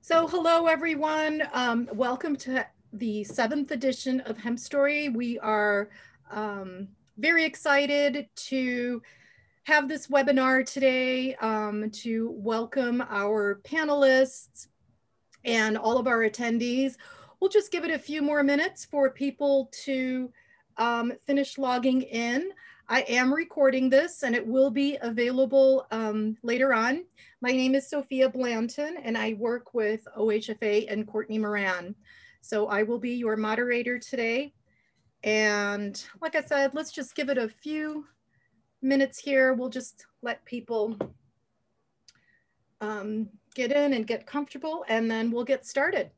So hello, everyone. Welcome to the 7th edition of Hemp Story. We are very excited to have this webinar today to welcome our panelists and all of our attendees. We'll just give it a few more minutes for people to finish logging in. I am recording this and it will be available later on. My name is Sophia Blanton and I work with OIHFA and Courtney Moran. So I will be your moderator today. And like I said, let's just give it a few minutes here. We'll just let people get in and get comfortable, and then we'll get started.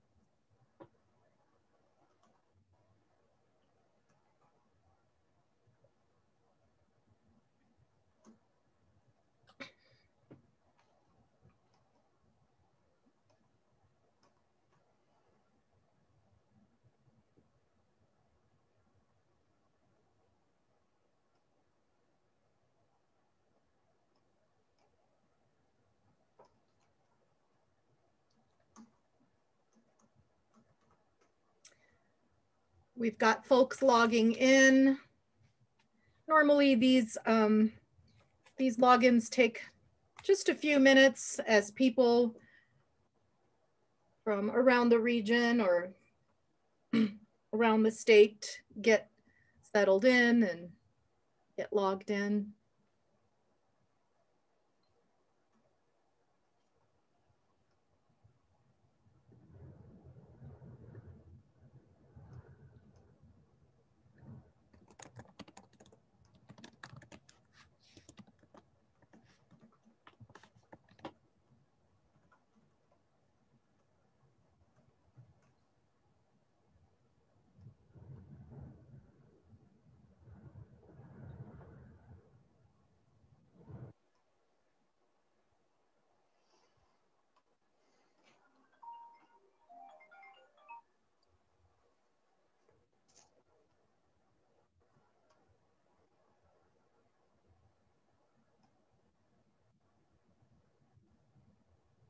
We've got folks logging in. Normally these logins take just a few minutes as people from around the region or around the state get settled in and get logged in.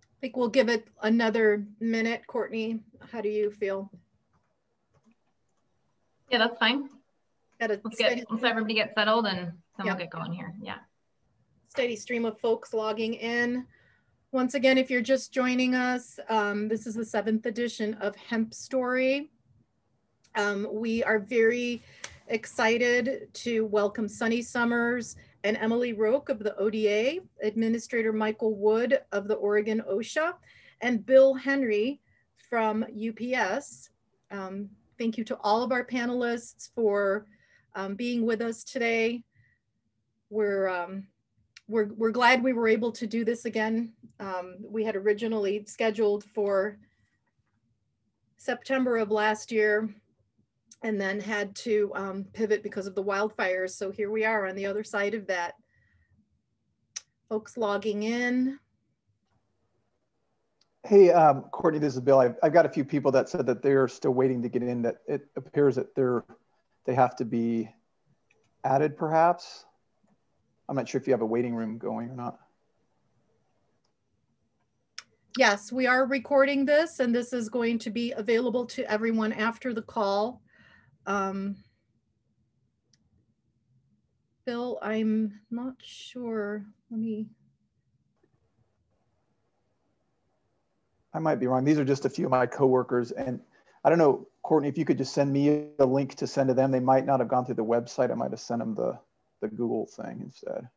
I think we'll give it another minute. Courtney, how do you feel? Yeah, that's fine. Let's everybody get settled and then we'll get going here. Yeah. Steady stream of folks logging in. Once again, if you're just joining us, this is the 7th edition of Hemp Story. We are very excited to welcome Sunny Summers and Emily Roque of the ODA, Administrator Michael Wood of the Oregon OSHA, and Bill Henry from UPS. Thank you to all of our panelists for being with us today. We're glad we were able to do this again. We had originally scheduled for September of last year and then had to pivot because of the wildfires. So here we are on the other side of that. Folks logging in. Hey, Courtney, this is Bill. I've got a few people that said that they're still waiting to get in, that it appears that they have to be added perhaps. I'm not sure if you have a waiting room going or not. Yes, we are recording this and this is going to be available to everyone after the call. Bill, I'm not sure. I might be wrong. These are just a few of my coworkers, and I don't know, Courtney, if you could just send me a link to send to them. They might not have gone through the website. I might have sent them the Google thing instead.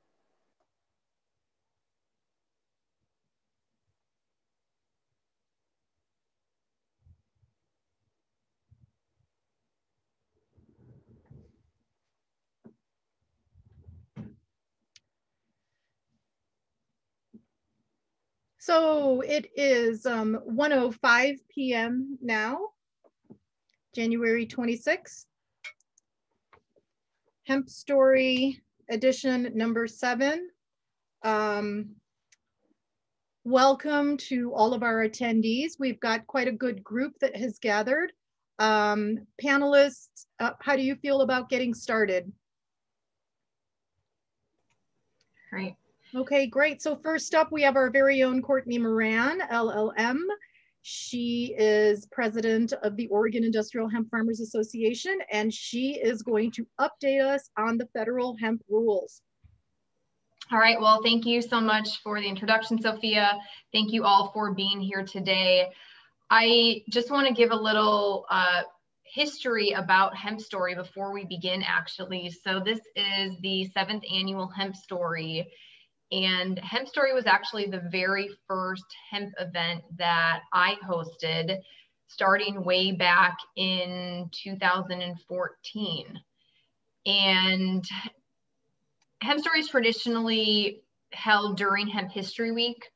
So it is 1:05 p.m. now, January 26th. Hemp Story edition number 7. Welcome to all of our attendees. We've got quite a good group that has gathered. Panelists, how do you feel about getting started? Great. Okay, great. So first up, we have our very own Courtney Moran, LL.M. She is president of the Oregon Industrial Hemp Farmers Association, and she is going to update us on the federal hemp rules. All right, well, thank you so much for the introduction, Sophia. Thank you all for being here today. I just want to give a little history about HempStory before we begin, actually. So this is the 7th annual HempStory, and HempStory was actually the very first hemp event that I hosted, starting way back in 2014. And HempStory is traditionally held during Hemp History Week,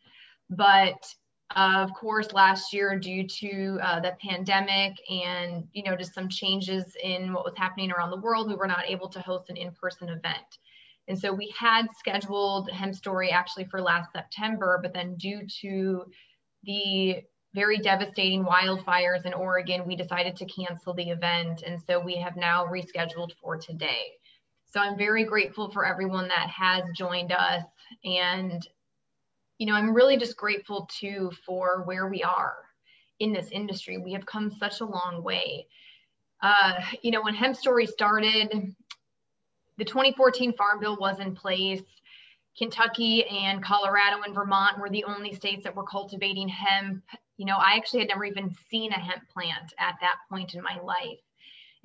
but of course, last year, due to the pandemic and just some changes in what was happening around the world, we were not able to host an in-person event. And so we had scheduled HempStory actually for last September, but then due to the very devastating wildfires in Oregon, we decided to cancel the event. And so we have now rescheduled for today. So I'm very grateful for everyone that has joined us. And, I'm really just grateful too for where we are in this industry. We have come such a long way. When HempStory started, the 2014 Farm Bill was in place. Kentucky and Colorado and Vermont were the only states that were cultivating hemp. I actually had never even seen a hemp plant at that point in my life.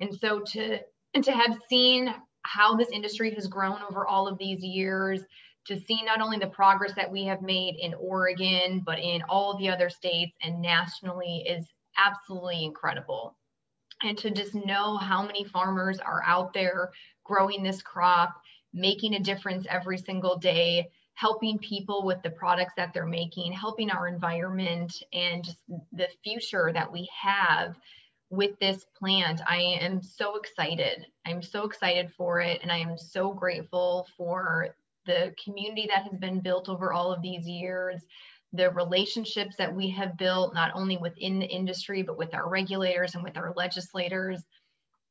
And so to have seen how this industry has grown over all of these years, to see not only the progress that we have made in Oregon, but in all of the other states and nationally is absolutely incredible. And to just know how many farmers are out there growing this crop, making a difference every single day, helping people with the products that they're making, helping our environment, and just the future that we have with this plant. I am so excited. I'm so excited for it. And I am so grateful for the community that has been built over all of these years, the relationships that we have built, not only within the industry, but with our regulators and with our legislators.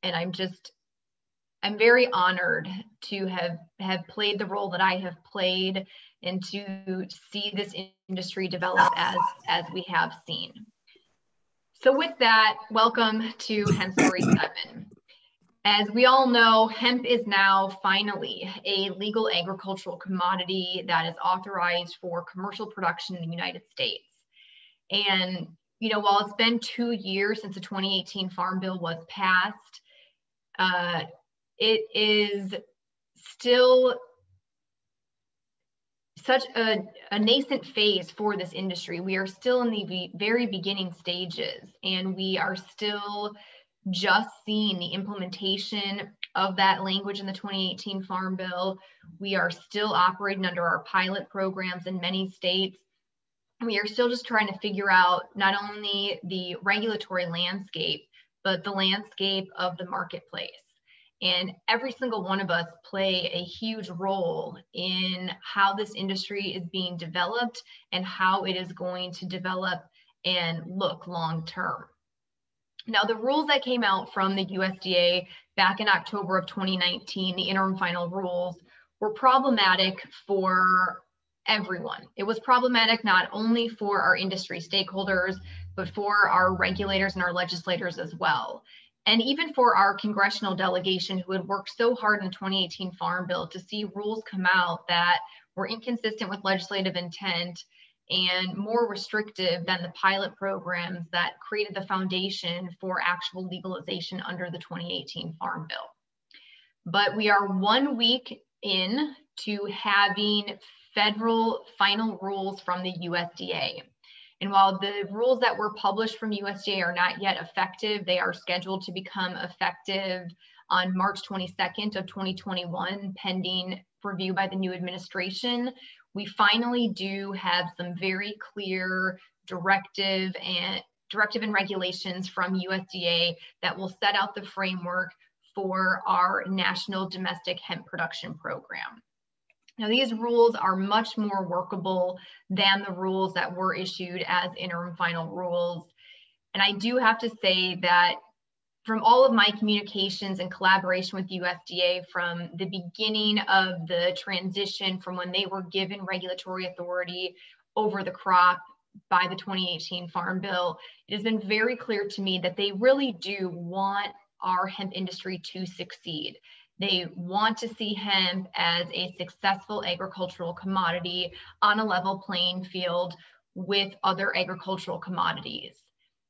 And I'm very honored to have played the role that I have played and to see this industry develop as we have seen. So with that, welcome to HempStory 7. As we all know, hemp is now finally a legal agricultural commodity that is authorized for commercial production in the United States. And, while it's been 2 years since the 2018 Farm Bill was passed, it is still such a nascent phase for this industry. We are still in the very beginning stages, and we are still just seeing the implementation of that language in the 2018 Farm Bill. We are still operating under our pilot programs in many states. We are still just trying to figure out not only the regulatory landscape, but the landscape of the marketplace. And every single one of us play a huge role in how this industry is being developed and how it is going to develop and look long term. Now, the rules that came out from the USDA back in October of 2019, the interim final rules, were problematic for everyone. It was problematic not only for our industry stakeholders, but for our regulators and our legislators as well. And even for our congressional delegation who had worked so hard in the 2018 Farm Bill to see rules come out that were inconsistent with legislative intent and more restrictive than the pilot programs that created the foundation for actual legalization under the 2018 Farm Bill. But we are 1 week in to having federal final rules from the USDA. And while the rules that were published from USDA are not yet effective, they are scheduled to become effective on March 22nd of 2021, pending review by the new administration. We finally do have some very clear directive and regulations from USDA that will set out the framework for our national domestic hemp production program. Now, these rules are much more workable than the rules that were issued as interim final rules. And I do have to say that from all of my communications and collaboration with USDA from the beginning of the transition from when they were given regulatory authority over the crop by the 2018 Farm Bill, it has been very clear to me that they really do want our hemp industry to succeed. They want to see hemp as a successful agricultural commodity on a level playing field with other agricultural commodities.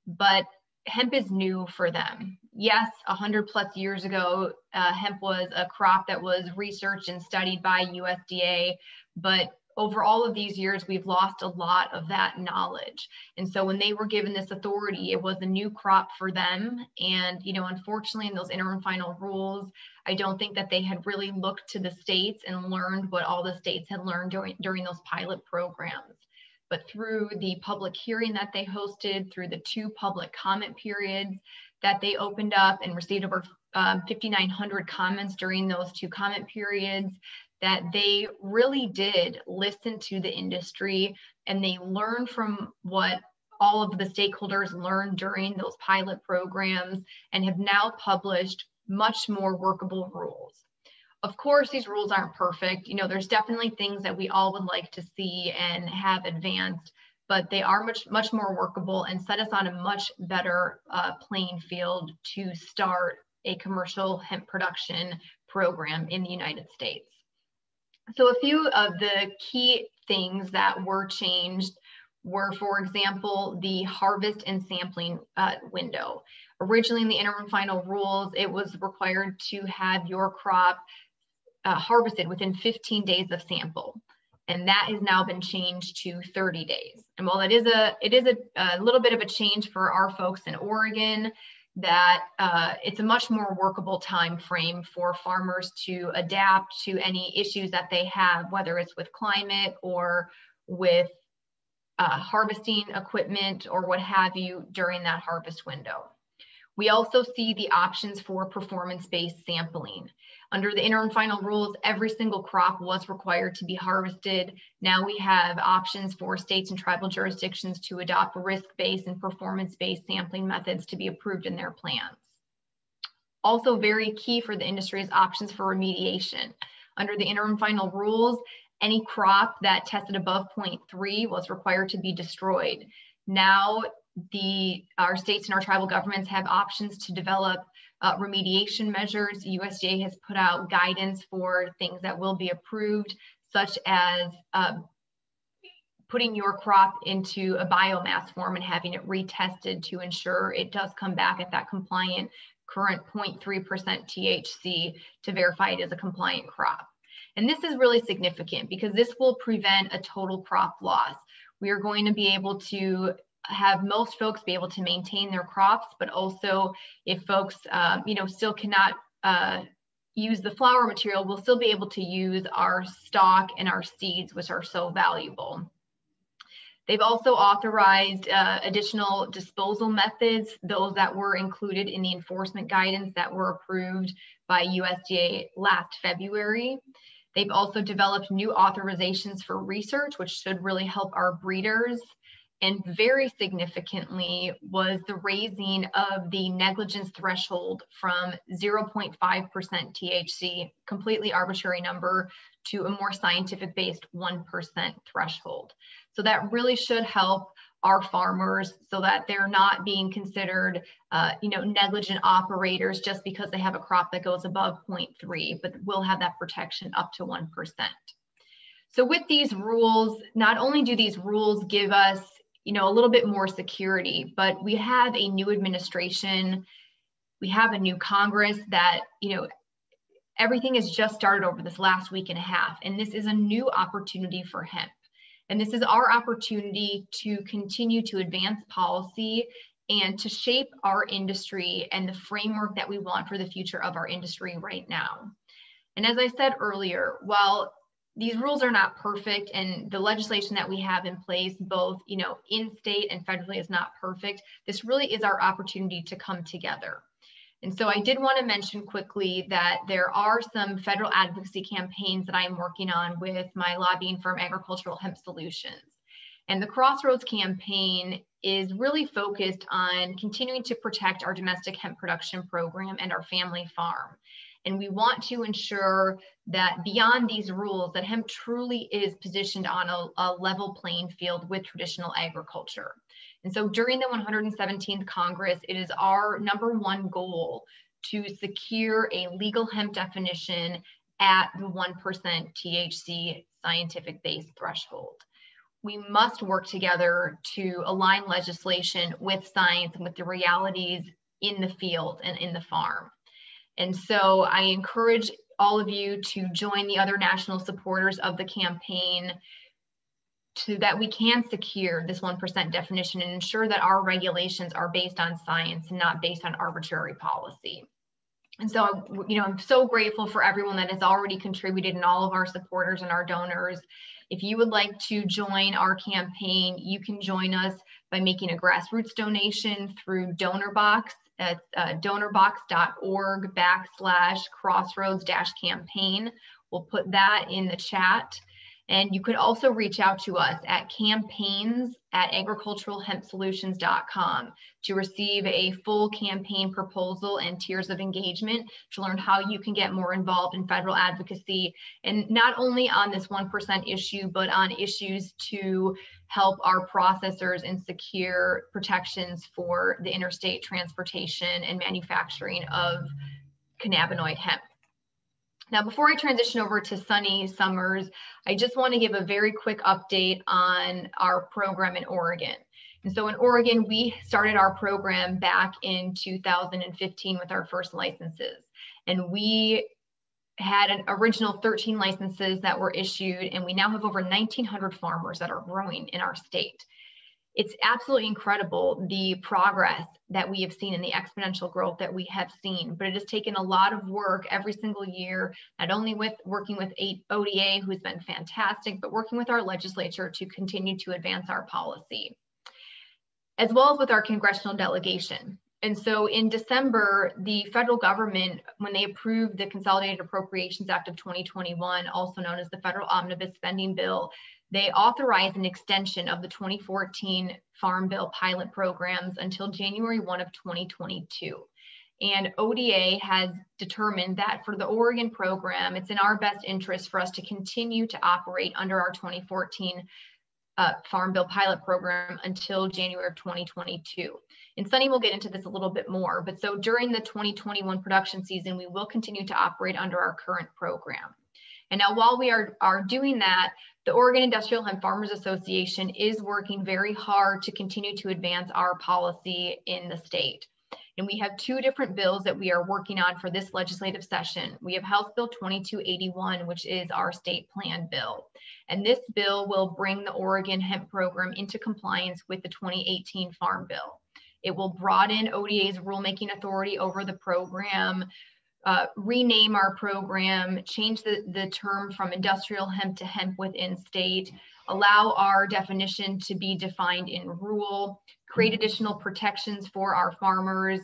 But hemp is new for them. Yes, 100+ years ago, hemp was a crop that was researched and studied by USDA, but over all of these years, we've lost a lot of that knowledge. And so when they were given this authority, it was a new crop for them. And, you know, unfortunately, in those interim final rules, I don't think that they had really looked to the states and learned what all the states had learned during those pilot programs. But through the public hearing that they hosted, through the 2 public comment periods that they opened up and received over 5,900 comments during those 2 comment periods, that they really did listen to the industry and they learned from what all of the stakeholders learned during those pilot programs and have now published much more workable rules. Of course, these rules aren't perfect. You know, there's definitely things that we all would like to see and have advanced, but they are much more workable and set us on a much better playing field to start a commercial hemp production program in the United States. So a few of the key things that were changed were, for example, the harvest and sampling window. Originally in the interim final rules, it was required to have your crop harvested within 15 days of sample. And that has now been changed to 30 days. And while it is a little bit of a change for our folks in Oregon, that it's a much more workable time frame for farmers to adapt to any issues that they have, whether it's with climate or with harvesting equipment or what have you during that harvest window. We also see the options for performance-based sampling. Under the interim final rules, every single crop was required to be harvested. Now we have options for states and tribal jurisdictions to adopt risk-based and performance-based sampling methods to be approved in their plans. Also very key for the industry is options for remediation. Under the interim final rules, any crop that tested above 0.3 was required to be destroyed. Now our states and our tribal governments have options to develop remediation measures. USDA has put out guidance for things that will be approved, such as putting your crop into a biomass form and having it retested to ensure it does come back at that compliant current 0.3% THC to verify it as a compliant crop. And this is really significant because this will prevent a total crop loss. We are going to be able to have most folks be able to maintain their crops, but also if folks, still cannot use the flower material, we'll still be able to use our stock and our seeds, which are so valuable. They've also authorized additional disposal methods, those that were included in the enforcement guidance that were approved by USDA last February. They've also developed new authorizations for research, which should really help our breeders. And very significantly was the raising of the negligence threshold from 0.5% THC, completely arbitrary number, to a more scientific-based 1% threshold. So that really should help our farmers so that they're not being considered, negligent operators just because they have a crop that goes above 0.3, but will have that protection up to 1%. So with these rules, not only do these rules give us a little bit more security, but we have a new administration, we have a new Congress that, everything has just started over this last week and a half, and this is a new opportunity for hemp. And this is our opportunity to continue to advance policy and to shape our industry and the framework that we want for the future of our industry right now. And as I said earlier, while these rules are not perfect and the legislation that we have in place, both, in state and federally, is not perfect, this really is our opportunity to come together. And so I did want to mention quickly that there are some federal advocacy campaigns that I'm working on with my lobbying firm, Agricultural Hemp Solutions. And the Crossroads campaign is really focused on continuing to protect our domestic hemp production program and our family farm. And we want to ensure that beyond these rules, that hemp truly is positioned on a level playing field with traditional agriculture. And so during the 117th Congress, it is our #1 goal to secure a legal hemp definition at the 1% THC scientific base threshold. We must work together to align legislation with science and with the realities in the field and in the farm. And so I encourage all of you to join the other national supporters of the campaign so that we can secure this 1% definition and ensure that our regulations are based on science and not based on arbitrary policy. And so, I'm so grateful for everyone that has already contributed and all of our supporters and our donors. If you would like to join our campaign, you can join us by making a grassroots donation through DonorBox. That's donorbox.org/crossroads-campaign. We'll put that in the chat. And you could also reach out to us at campaigns@agriculturalhempsolutions.com to receive a full campaign proposal and tiers of engagement to learn how you can get more involved in federal advocacy, and not only on this 1% issue, but on issues to help our processors and secure protections for the interstate transportation and manufacturing of cannabinoid hemp. Now, before I transition over to Sunny Summers, I just want to give a very quick update on our program in Oregon. And so in Oregon, we started our program back in 2015 with our first licenses. And we had an original 13 licenses that were issued, and we now have over 1,900 farmers that are growing in our state. It's absolutely incredible, the progress that we have seen and the exponential growth that we have seen, but it has taken a lot of work every single year, not only with working with ODA, who's been fantastic, but working with our legislature to continue to advance our policy, as well as with our congressional delegation. And so in December, the federal government, when they approved the Consolidated Appropriations Act of 2021, also known as the Federal Omnibus Spending Bill, they authorized an extension of the 2014 Farm Bill pilot programs until January 1 of 2022. And ODA has determined that for the Oregon program, it's in our best interest for us to continue to operate under our 2014 Farm Bill pilot program until January of 2022. And Sunny will get into this a little bit more, but so during the 2021 production season, we will continue to operate under our current program. And now while we are doing that, the Oregon Industrial Hemp Farmers Association is working very hard to continue to advance our policy in the state. And we have two different bills that we are working on for this legislative session. We have House Bill 2281, which is our state plan bill. And this bill will bring the Oregon hemp program into compliance with the 2018 Farm Bill. It will broaden ODA's rulemaking authority over the program, rename our program, change the term from industrial hemp to hemp within state, allow our definition to be defined in rule, create additional protections for our farmers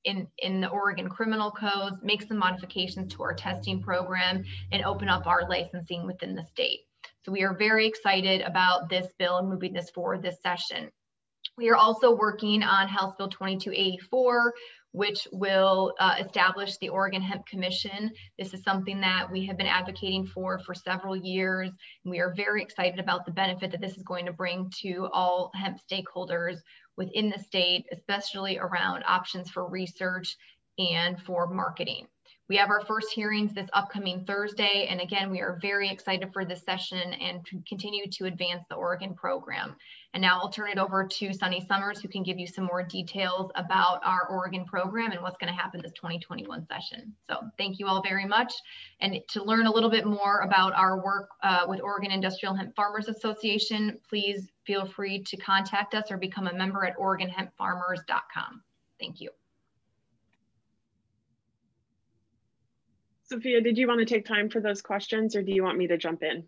in the Oregon criminal codes, make some modifications to our testing program, and open up our licensing within the state. So we are very excited about this bill and moving this forward this session. We are also working on House Bill 2284, which will establish the Oregon Hemp Commission. This is something that we have been advocating for several years. And we are very excited about the benefit that this is going to bring to all hemp stakeholders within the state, especially around options for research and for marketing. We have our first hearings this upcoming Thursday. And again, we are very excited for this session and to continue to advance the Oregon program. And now I'll turn it over to Sunny Summers, who can give you some more details about our Oregon program and what's going to happen this 2021 session. So thank you all very much. And to learn a little bit more about our work with Oregon Industrial Hemp Farmers Association, please feel free to contact us or become a member at OregonHempFarmers.com. Thank you. Sophia, did you want to take time for those questions, or do you want me to jump in?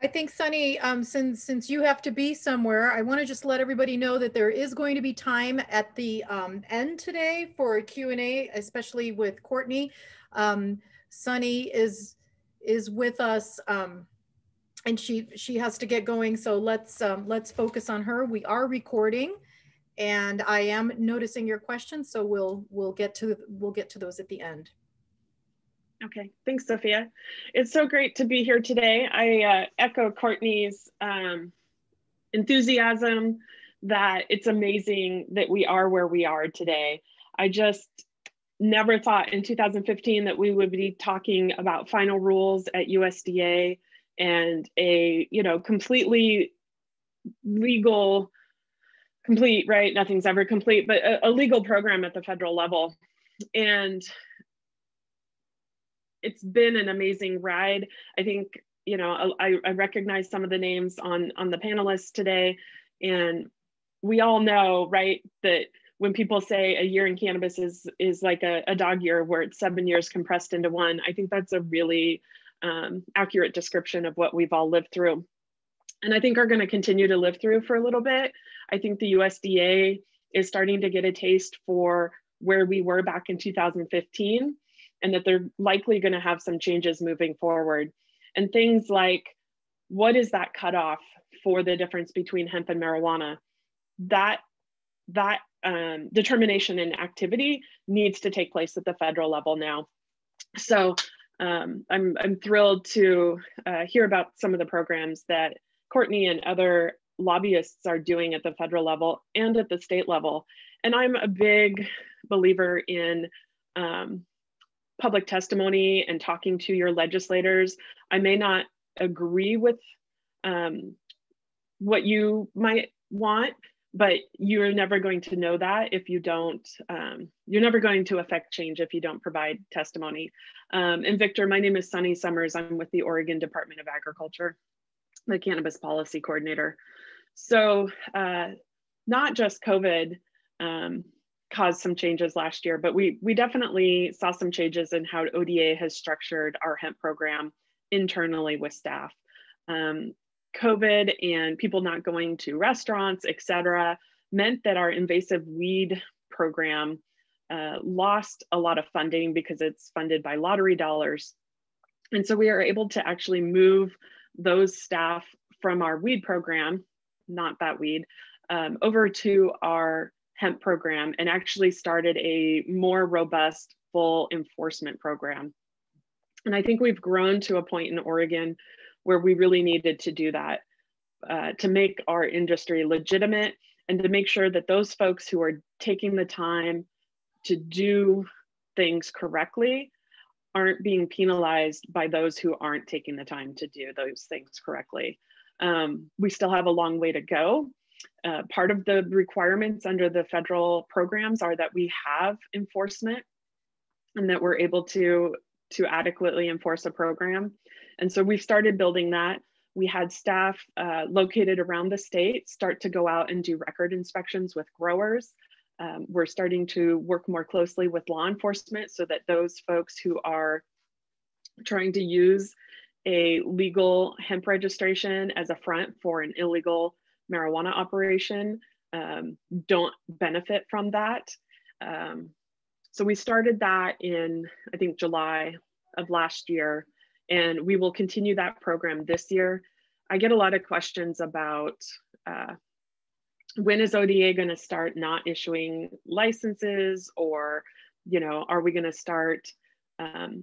I think, Sunny, since you have to be somewhere, I want to just let everybody know that there is going to be time at the end today for a Q&A, especially with Courtney. Sunny is with us, and she has to get going. So let's focus on her. We are recording, and I am noticing your questions, so we'll get to those at the end. Okay, thanks, Sophia. It's so great to be here today. I echo Courtney's enthusiasm that it's amazing that we are where we are today. I just never thought in 2015 that we would be talking about final rules at USDA and a, completely legal, complete, right? Nothing's ever complete, but a legal program at the federal level. And it's been an amazing ride. I think, I recognize some of the names on the panelists today, and we all know, right, that when people say a year in cannabis is like a dog year where it's 7 years compressed into one, I think that's a really accurate description of what we've all lived through. And I think are going to continue to live through for a little bit. I think the USDA is starting to get a taste for where we were back in 2015, and that they're likely going to have some changes moving forward. And things like, what is that cutoff for the difference between hemp and marijuana? That determination and activity needs to take place at the federal level now. So I'm thrilled to hear about some of the programs that Courtney and other lobbyists are doing at the federal level and at the state level. And I'm a big believer in public testimony and talking to your legislators. I may not agree with what you might want, but you're never going to know that if you don't, you're never going to affect change if you don't provide testimony. And Victor, my name is Sunny Summers. I'm with the Oregon Department of Agriculture, the Cannabis Policy Coordinator. So not just COVID caused some changes last year, but we definitely saw some changes in how ODA has structured our hemp program internally with staff. COVID and people not going to restaurants, et cetera, meant that our invasive weed program lost a lot of funding because it's funded by lottery dollars. And so we are able to actually move those staff from our weed program, not that weed, over to our hemp program, and actually started a more robust full enforcement program. And I think we've grown to a point in Oregon where we really needed to do that to make our industry legitimate and to make sure that those folks who are taking the time to do things correctly aren't being penalized by those who aren't taking the time to do those things correctly. We still have a long way to go. Part of the requirements under the federal programs are that we have enforcement and that we're able to adequately enforce a program. And so we've started building that. We had staff located around the state start to go out and do record inspections with growers. We're starting to work more closely with law enforcement so that those folks who are trying to use a legal hemp registration as a front for an illegal marijuana operation don't benefit from that. So we started that in, I think, July of last year, and we will continue that program this year. I get a lot of questions about when is ODA going to start not issuing licenses, or, are we going to start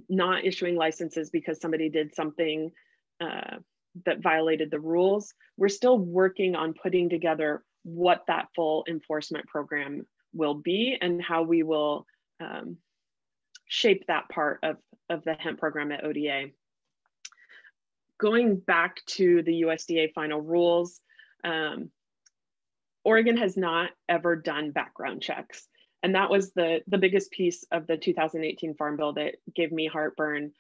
not issuing licenses because somebody did something that violated the rules. We're still working on putting together what that full enforcement program will be and how we will shape that part of the hemp program at ODA. Going back to the USDA final rules, Oregon has not ever done background checks. And that was the biggest piece of the 2018 Farm Bill that gave me heartburn.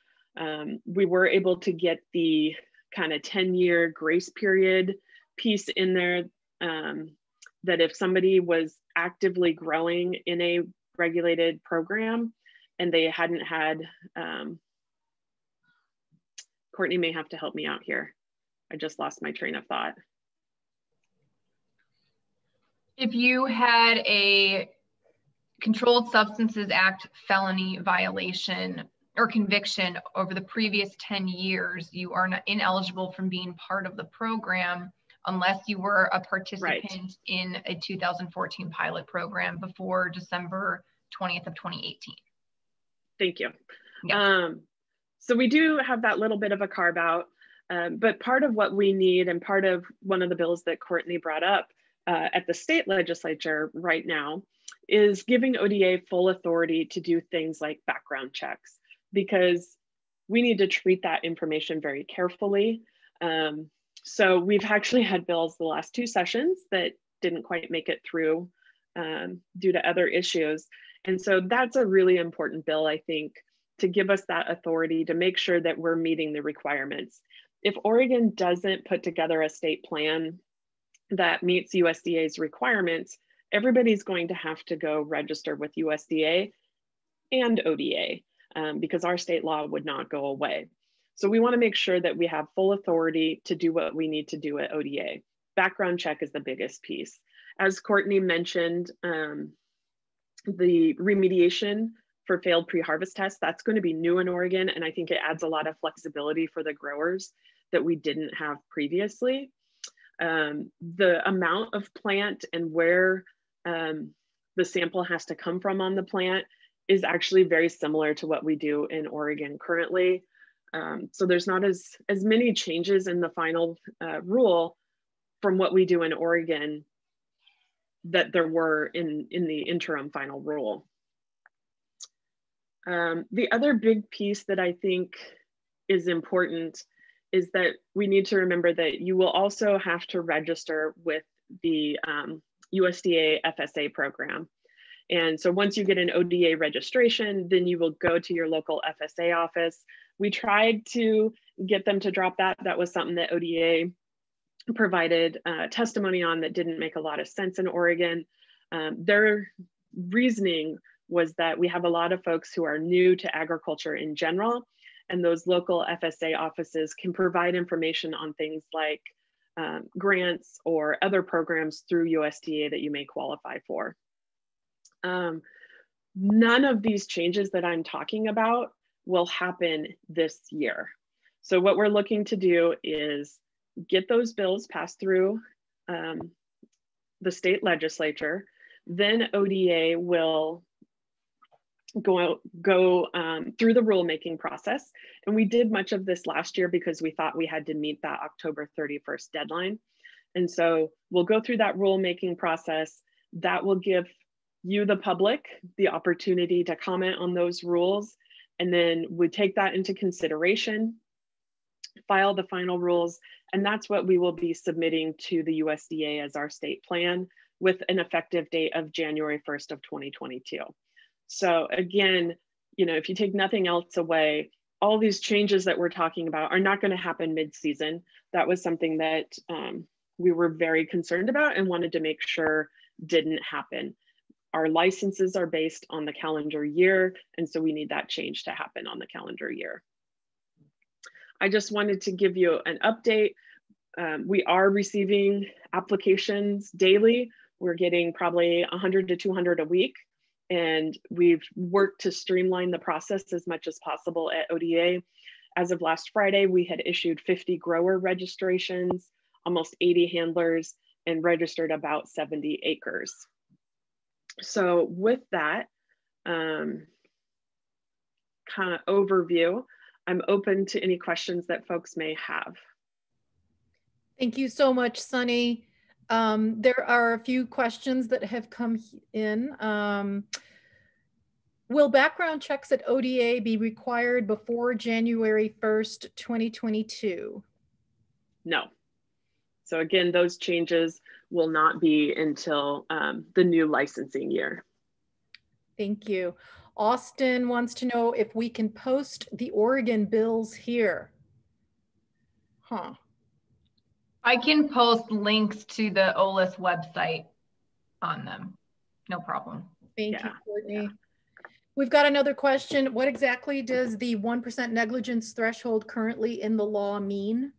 We were able to get the kind of 10-year grace period piece in there, that if somebody was actively growing in a regulated program and they hadn't had, Courtney may have to help me out here. I just lost my train of thought. If you had a Controlled Substances Act felony violation or conviction over the previous 10 years, you are not ineligible from being part of the program unless you were a participant in a 2014 pilot program before December 20th of 2018. Thank you. Yeah. So we do have that little bit of a carve out, but part of what we need, and part of one of the bills that Courtney brought up at the state legislature right now, is giving ODA full authority to do things like background checks, because we need to treat that information very carefully. So we've actually had bills the last 2 sessions that didn't quite make it through due to other issues. And so that's a really important bill, I think, to give us that authority to make sure that we're meeting the requirements. If Oregon doesn't put together a state plan that meets USDA's requirements, everybody's going to have to go register with USDA and ODA because our state law would not go away. So we want to make sure that we have full authority to do what we need to do at ODA. Background check is the biggest piece. As Courtney mentioned, the remediation for failed pre-harvest tests, that's going to be new in Oregon. And I think it adds a lot of flexibility for the growers that we didn't have previously. The amount of plant and where the sample has to come from on the plant is actually very similar to what we do in Oregon currently. So there's not as many changes in the final rule from what we do in Oregon that there were in the interim final rule. The other big piece that I think is important is that we need to remember that you will also have to register with the USDA FSA program. And so once you get an ODA registration, then you will go to your local FSA office. We tried to get them to drop that. That was something that ODA provided testimony on that didn't make a lot of sense in Oregon. Their reasoning was that we have a lot of folks who are new to agriculture in general, and those local FSA offices can provide information on things like grants or other programs through USDA that you may qualify for. None of these changes that I'm talking about will happen this year. So what we're looking to do is get those bills passed through the state legislature. Then ODA will go through the rulemaking process. And we did much of this last year because we thought we had to meet that October 31st deadline. And so we'll go through that rulemaking process. That will give you, the public, the opportunity to comment on those rules. And then we take that into consideration, file the final rules, and that's what we will be submitting to the USDA as our state plan with an effective date of January 1st of 2022. So again, you know, if you take nothing else away, all these changes that we're talking about are not going to happen mid-season. That was something that we were very concerned about and wanted to make sure didn't happen. Our licenses are based on the calendar year, and so we need that change to happen on the calendar year. I just wanted to give you an update. We are receiving applications daily. We're getting probably 100 to 200 a week. And we've worked to streamline the process as much as possible at ODA. As of last Friday, we had issued 50 grower registrations, almost 80 handlers, and registered about 70 acres. So with that kind of overview, I'm open to any questions that folks may have. Thank you so much, Sunny. There are a few questions that have come in. Will background checks at ODA be required before January 1st, 2022? No. So again, those changes will not be until the new licensing year. Thank you. Austin wants to know if we can post the Oregon bills here. Huh. I can post links to the OLIS website on them. No problem. Thank you, Courtney. We've got another question. What exactly does the 1% negligence threshold currently in the law mean?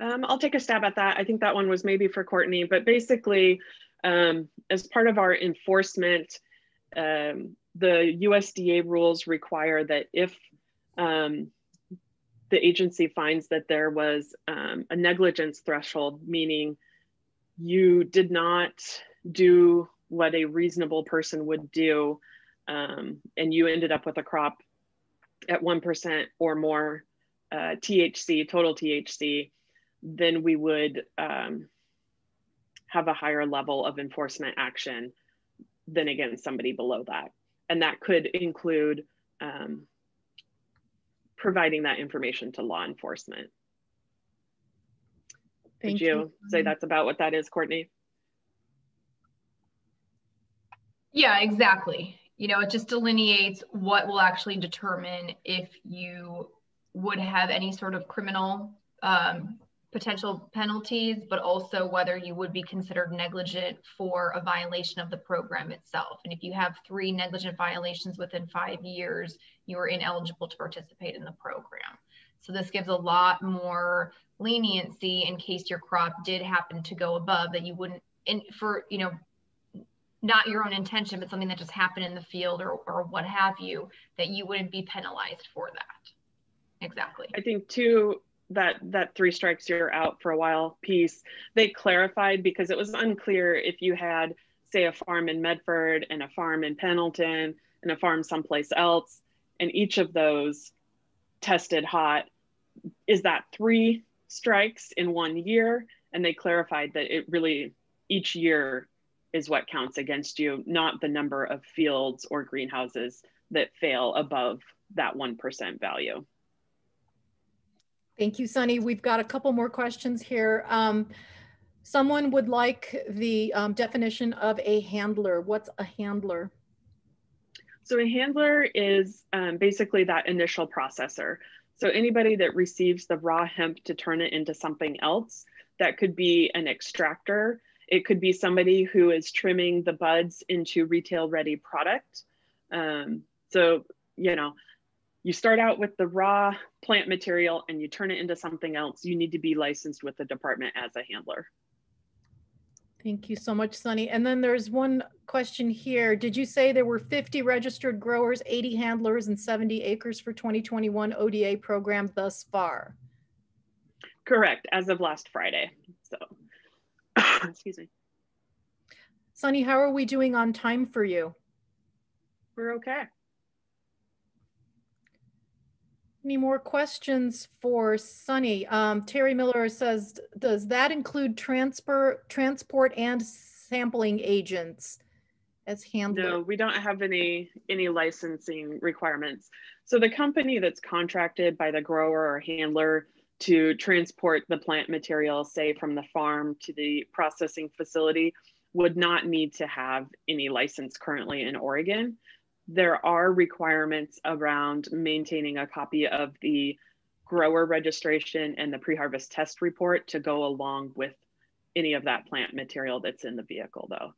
I'll take a stab at that. I think that one was maybe for Courtney, but basically, as part of our enforcement, the USDA rules require that if the agency finds that there was a negligence threshold, meaning you did not do what a reasonable person would do, and you ended up with a crop at 1% or more THC, total THC, then we would have a higher level of enforcement action than against somebody below that. And that could include providing that information to law enforcement. Would you say that's about what that is, Courtney? Yeah, exactly. You know, it just delineates what will actually determine if you would have any sort of criminal potential penalties, but also whether you would be considered negligent for a violation of the program itself. And if you have 3 negligent violations within 5 years, you are ineligible to participate in the program. So this gives a lot more leniency in case your crop did happen to go above, that you wouldn't, for, you know, not your own intention, but something that just happened in the field or what have you, that you wouldn't be penalized for that. Exactly. I think too, that 3 strikes you're out for a while piece, they clarified because it was unclear if you had, say, a farm in Medford and a farm in Pendleton and a farm someplace else, and each of those tested hot. Is that 3 strikes in 1 year? And they clarified that it really, each year is what counts against you, not the number of fields or greenhouses that fail above that 1% value. Thank you, Sunny. We've got a couple more questions here. Someone would like the definition of a handler. What's a handler? So a handler is basically that initial processor. So anybody that receives the raw hemp to turn it into something else, that could be an extractor. It could be somebody who is trimming the buds into retail ready product. So, you know, you start out with the raw plant material and you turn it into something else. You need to be licensed with the department as a handler. Thank you so much, Sunny. And then there's one question here. Did you say there were 50 registered growers, 80 handlers, and 70 acres for 2021 ODA program thus far? Correct, as of last Friday. So, excuse me. Sunny, how are we doing on time for you? We're okay. Any more questions for Sunny? Terry Miller says, does that include transport and sampling agents as handlers? No, we don't have any licensing requirements. So the company that's contracted by the grower or handler to transport the plant material, say from the farm to the processing facility, would not need to have any license currently in Oregon. There are requirements around maintaining a copy of the grower registration and the pre-harvest test report to go along with any of that plant material that's in the vehicle, though.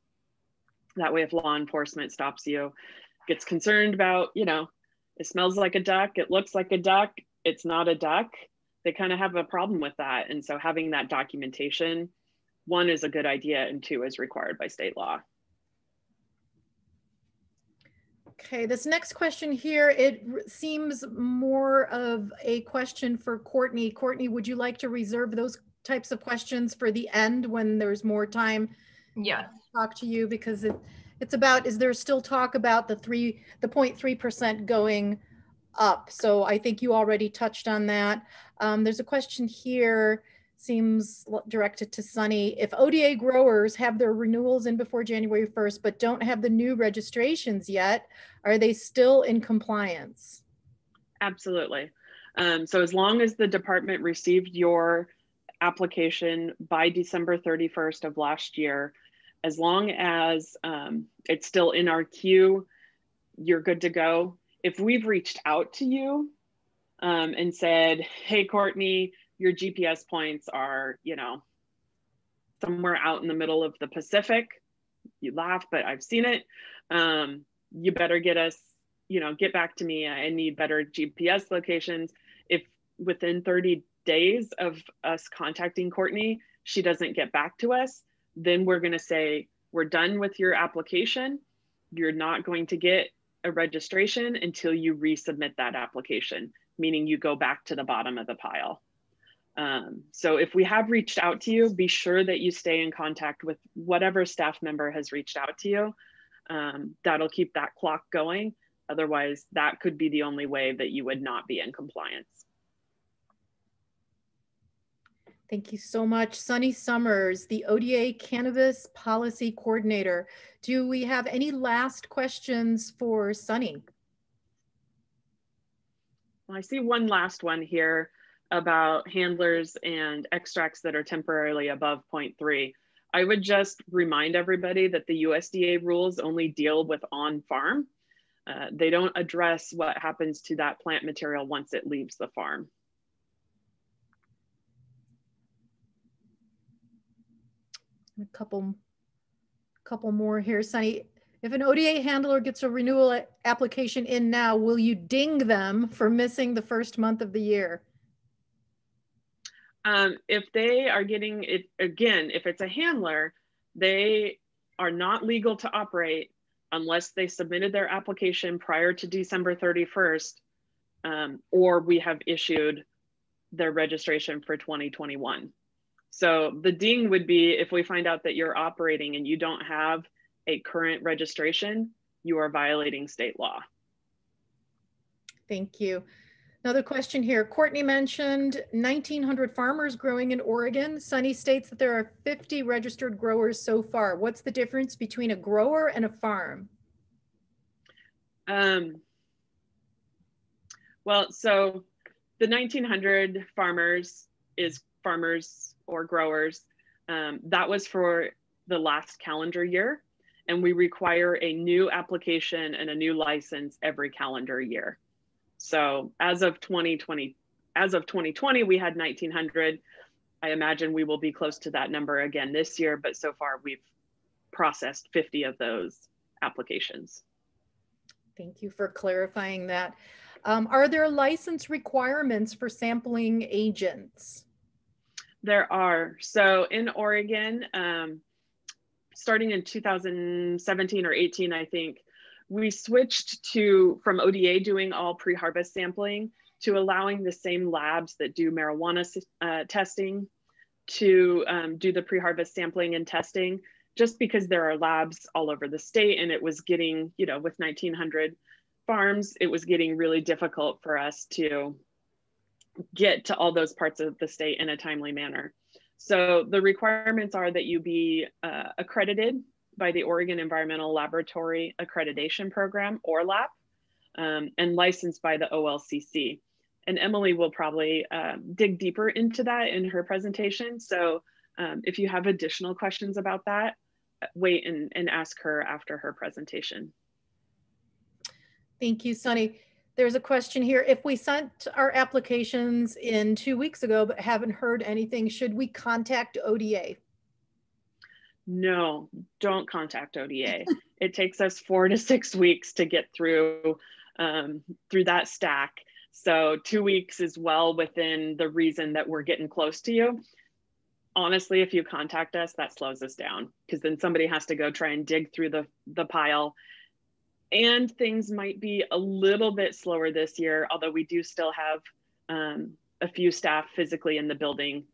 That way, if law enforcement stops you, gets concerned about, you know, it smells like a duck, it looks like a duck, it's not a duck, they kind of have a problem with that. And so having that documentation, 1, is a good idea, and 2, is required by state law. Okay, this next question here, it seems more of a question for Courtney. Courtney, would you like to reserve those types of questions for the end when there's more time? Yes. To talk to you, because it's about, is there still talk about the 0.3% going up? So I think you already touched on that. There's a question here, seems directed to Sunny. If ODA growers have their renewals in before January 1st, but don't have the new registrations yet, are they still in compliance? Absolutely. So as long as the department received your application by December 31st of last year, as long as it's still in our queue, you're good to go. If we've reached out to you and said, hey, Courtney, your GPS points are, you know, somewhere out in the middle of the Pacific, you laugh, but I've seen it. You better get us, you know, get back to me. I need better GPS locations. If within 30 days of us contacting Courtney, she doesn't get back to us, then we're going to say, we're done with your application. You're not going to get a registration until you resubmit that application, meaning you go back to the bottom of the pile. So if we have reached out to you, be sure that you stay in contact with whatever staff member has reached out to you. That'll keep that clock going. Otherwise, that could be the only way that you would not be in compliance. Thank you so much. Sunny Summers, the ODA Cannabis Policy Coordinator. Do we have any last questions for Sunny? Well, I see one last one here about handlers and extracts that are temporarily above 0.3. I would just remind everybody that the USDA rules only deal with on-farm. They don't address what happens to that plant material once it leaves the farm. A couple more here, Sunny. If an ODA handler gets a renewal application in now, will you ding them for missing the first month of the year? If they are getting it, again, if it's a handler, they are not legal to operate unless they submitted their application prior to December 31st, or we have issued their registration for 2021. So the ding would be if we find out that you're operating and you don't have a current registration, you are violating state law. Thank you. Another question here. Courtney mentioned 1,900 farmers growing in Oregon. Sunny states that there are 50 registered growers so far. What's the difference between a grower and a farm? Well, so the 1,900 farmers is farmers or growers. That was for the last calendar year, and we require a new application and a new license every calendar year. So as of 2020, we had 1,900. I imagine we will be close to that number again this year, but so far we've processed 50 of those applications. Thank you for clarifying that. Are there license requirements for sampling agents? There are. So in Oregon, starting in 2017 or 18, I think, we switched from ODA doing all pre-harvest sampling to allowing the same labs that do marijuana testing to do the pre-harvest sampling and testing, just because there are labs all over the state, and it was getting, you know, with 1,900 farms, it was getting really difficult for us to get to all those parts of the state in a timely manner. So the requirements are that you be accredited by the Oregon Environmental Laboratory Accreditation Program, or LAP, and licensed by the OLCC. And Emily will probably dig deeper into that in her presentation. So if you have additional questions about that, wait and ask her after her presentation. Thank you, Sunny. There's a question here. If we sent our applications in 2 weeks ago, but haven't heard anything, should we contact ODA? No, don't contact ODA. It takes us 4 to 6 weeks to get through that stack. So 2 weeks is well within the reason that we're getting close to you. Honestly, if you contact us, that slows us down, because then somebody has to go try and dig through the pile. And things might be a little bit slower this year, although we do still have a few staff physically in the building.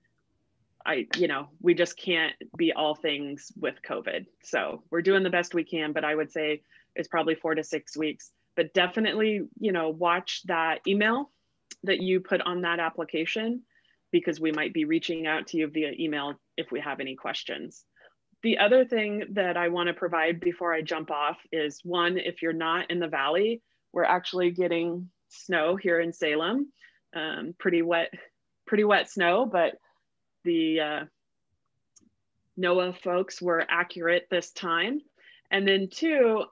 We just can't be all things with COVID. So we're doing the best we can, but I would say it's probably 4 to 6 weeks. But definitely, watch that email that you put on that application, because we might be reaching out to you via email if we have any questions. The other thing that I want to provide before I jump off is, one, if you're not in the Valley, we're actually getting snow here in Salem, pretty wet snow, but the NOAA folks were accurate this time. And then two,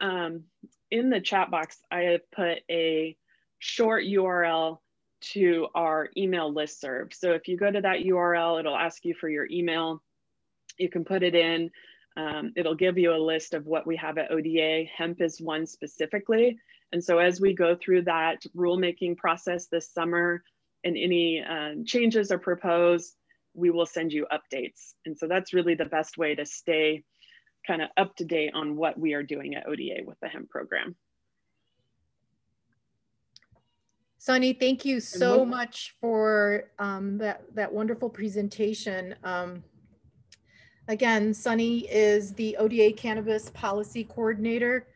in the chat box, I have put a short URL to our email listserv. So if you go to that URL, it'll ask you for your email. You can put it in. It'll give you a list of what we have at ODA. Hemp is one specifically. And so as we go through that rulemaking process this summer, and any changes are proposed, we will send you updates. And so that's really the best way to stay kind of up to date on what we are doing at ODA with the hemp program. Sunny, thank you so much for that wonderful presentation. Again, Sunny is the ODA Cannabis Policy Coordinator.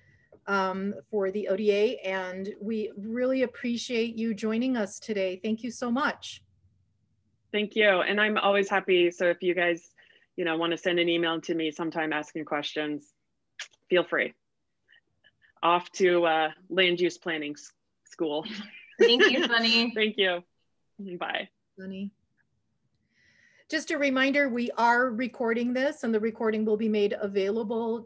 for the ODA, and we really appreciate you joining us today. Thank you so much. Thank you. And I'm always happy. So if you guys, want to send an email to me sometime asking questions, feel free. Off to land use planning school. Thank you, Sunny. Thank you. Bye. Sunny. Just a reminder, we are recording this, and the recording will be made available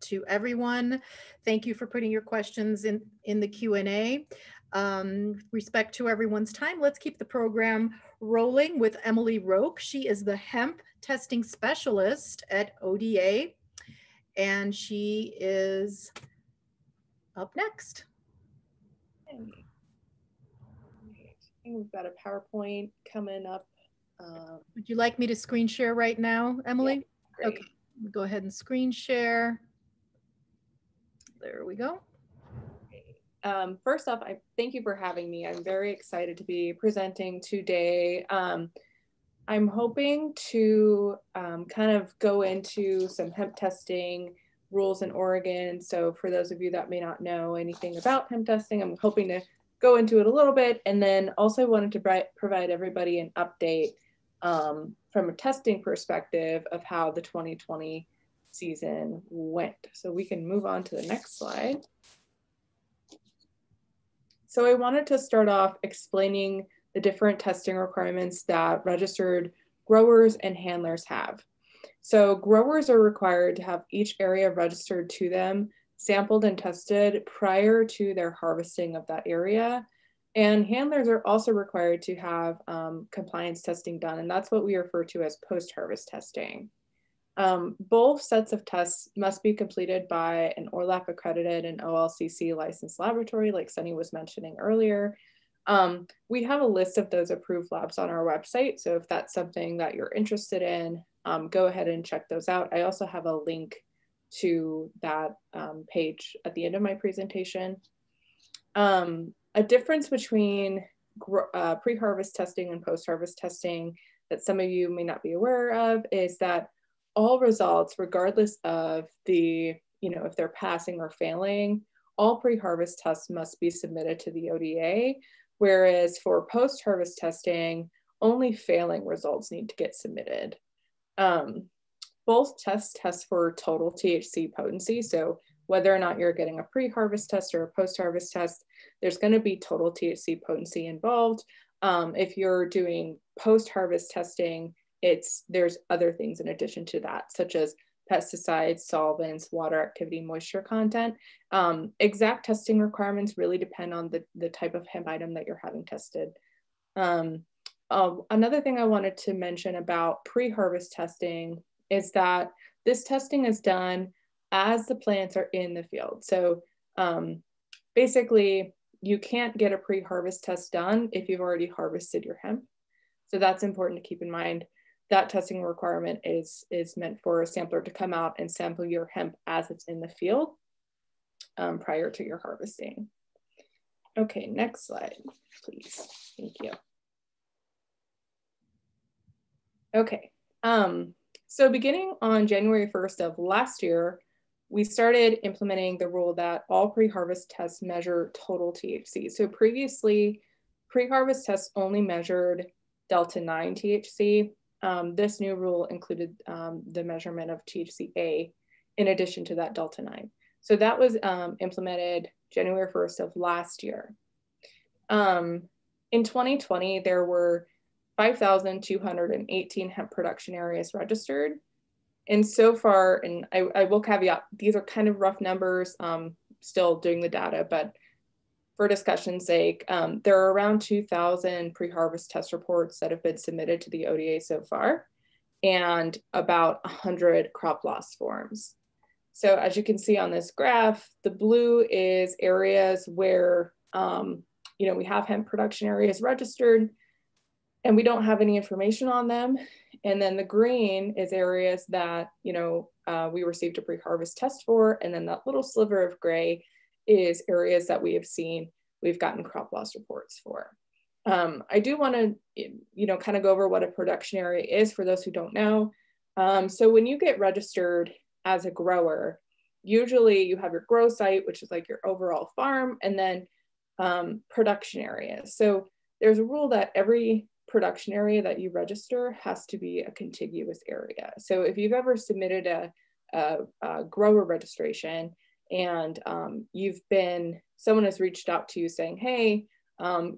to everyone. Thank you for putting your questions in the Q&A. Respect to everyone's time. Let's keep the program rolling with Emily Roque. She is the hemp testing specialist at ODA, and she is up next. I think we've got a PowerPoint coming up. Would you like me to screen share right now, Emily? Yeah, okay, go ahead and screen share. There we go. First off, I thank you for having me. I'm very excited to be presenting today. I'm hoping to kind of go into some hemp testing rules in Oregon. So for those of you that may not know anything about hemp testing, I'm hoping to go into it a little bit, and then also wanted to provide everybody an update from a testing perspective of how the 2020 season went. So we can move on to the next slide. So I wanted to start off explaining the different testing requirements that registered growers and handlers have. So growers are required to have each area registered to them, sampled and tested prior to their harvesting of that area. And handlers are also required to have compliance testing done, and that's what we refer to as post-harvest testing. Both sets of tests must be completed by an ORLAP accredited and OLCC licensed laboratory, like Sunny was mentioning earlier. We have a list of those approved labs on our website, so if that's something that you're interested in, go ahead and check those out. I also have a link to that page at the end of my presentation. A difference between pre-harvest testing and post-harvest testing that some of you may not be aware of is that all results, regardless of if they're passing or failing, all pre-harvest tests must be submitted to the ODA, whereas for post-harvest testing, only failing results need to get submitted. Both tests test for total THC potency, so whether or not you're getting a pre-harvest test or a post-harvest test, there's going to be total THC potency involved. If you're doing post-harvest testing, there's other things in addition to that, such as pesticides, solvents, water activity, moisture content. Exact testing requirements really depend on the type of hemp item that you're having tested. Another thing I wanted to mention about pre-harvest testing is that this testing is done as the plants are in the field. So basically, you can't get a pre-harvest test done if you've already harvested your hemp. So that's important to keep in mind. That testing requirement is meant for a sampler to come out and sample your hemp as it's in the field prior to your harvesting. Okay, next slide, please. Thank you. Okay, so beginning on January 1st of last year, we started implementing the rule that all pre-harvest tests measure total THC. So previously, pre-harvest tests only measured Delta-9 THC. This new rule included the measurement of THCA in addition to that Delta-9. So that was implemented January 1st of last year. In 2020, there were 5,218 hemp production areas registered. And so far, and I will caveat, these are kind of rough numbers, still doing the data, but for discussion's sake, there are around 2,000 pre-harvest test reports that have been submitted to the ODA so far, and about 100 crop loss forms. So as you can see on this graph, the blue is areas where we have hemp production areas registered, and we don't have any information on them. And then the green is areas that, we received a pre-harvest test for. And then that little sliver of gray is areas that we've gotten crop loss reports for. I do want to, kind of go over what a production area is for those who don't know. So when you get registered as a grower, usually you have your grow site, which is like your overall farm, and then production areas. So there's a rule that every production area that you register has to be a contiguous area. So if you've ever submitted a grower registration and someone has reached out to you saying, hey,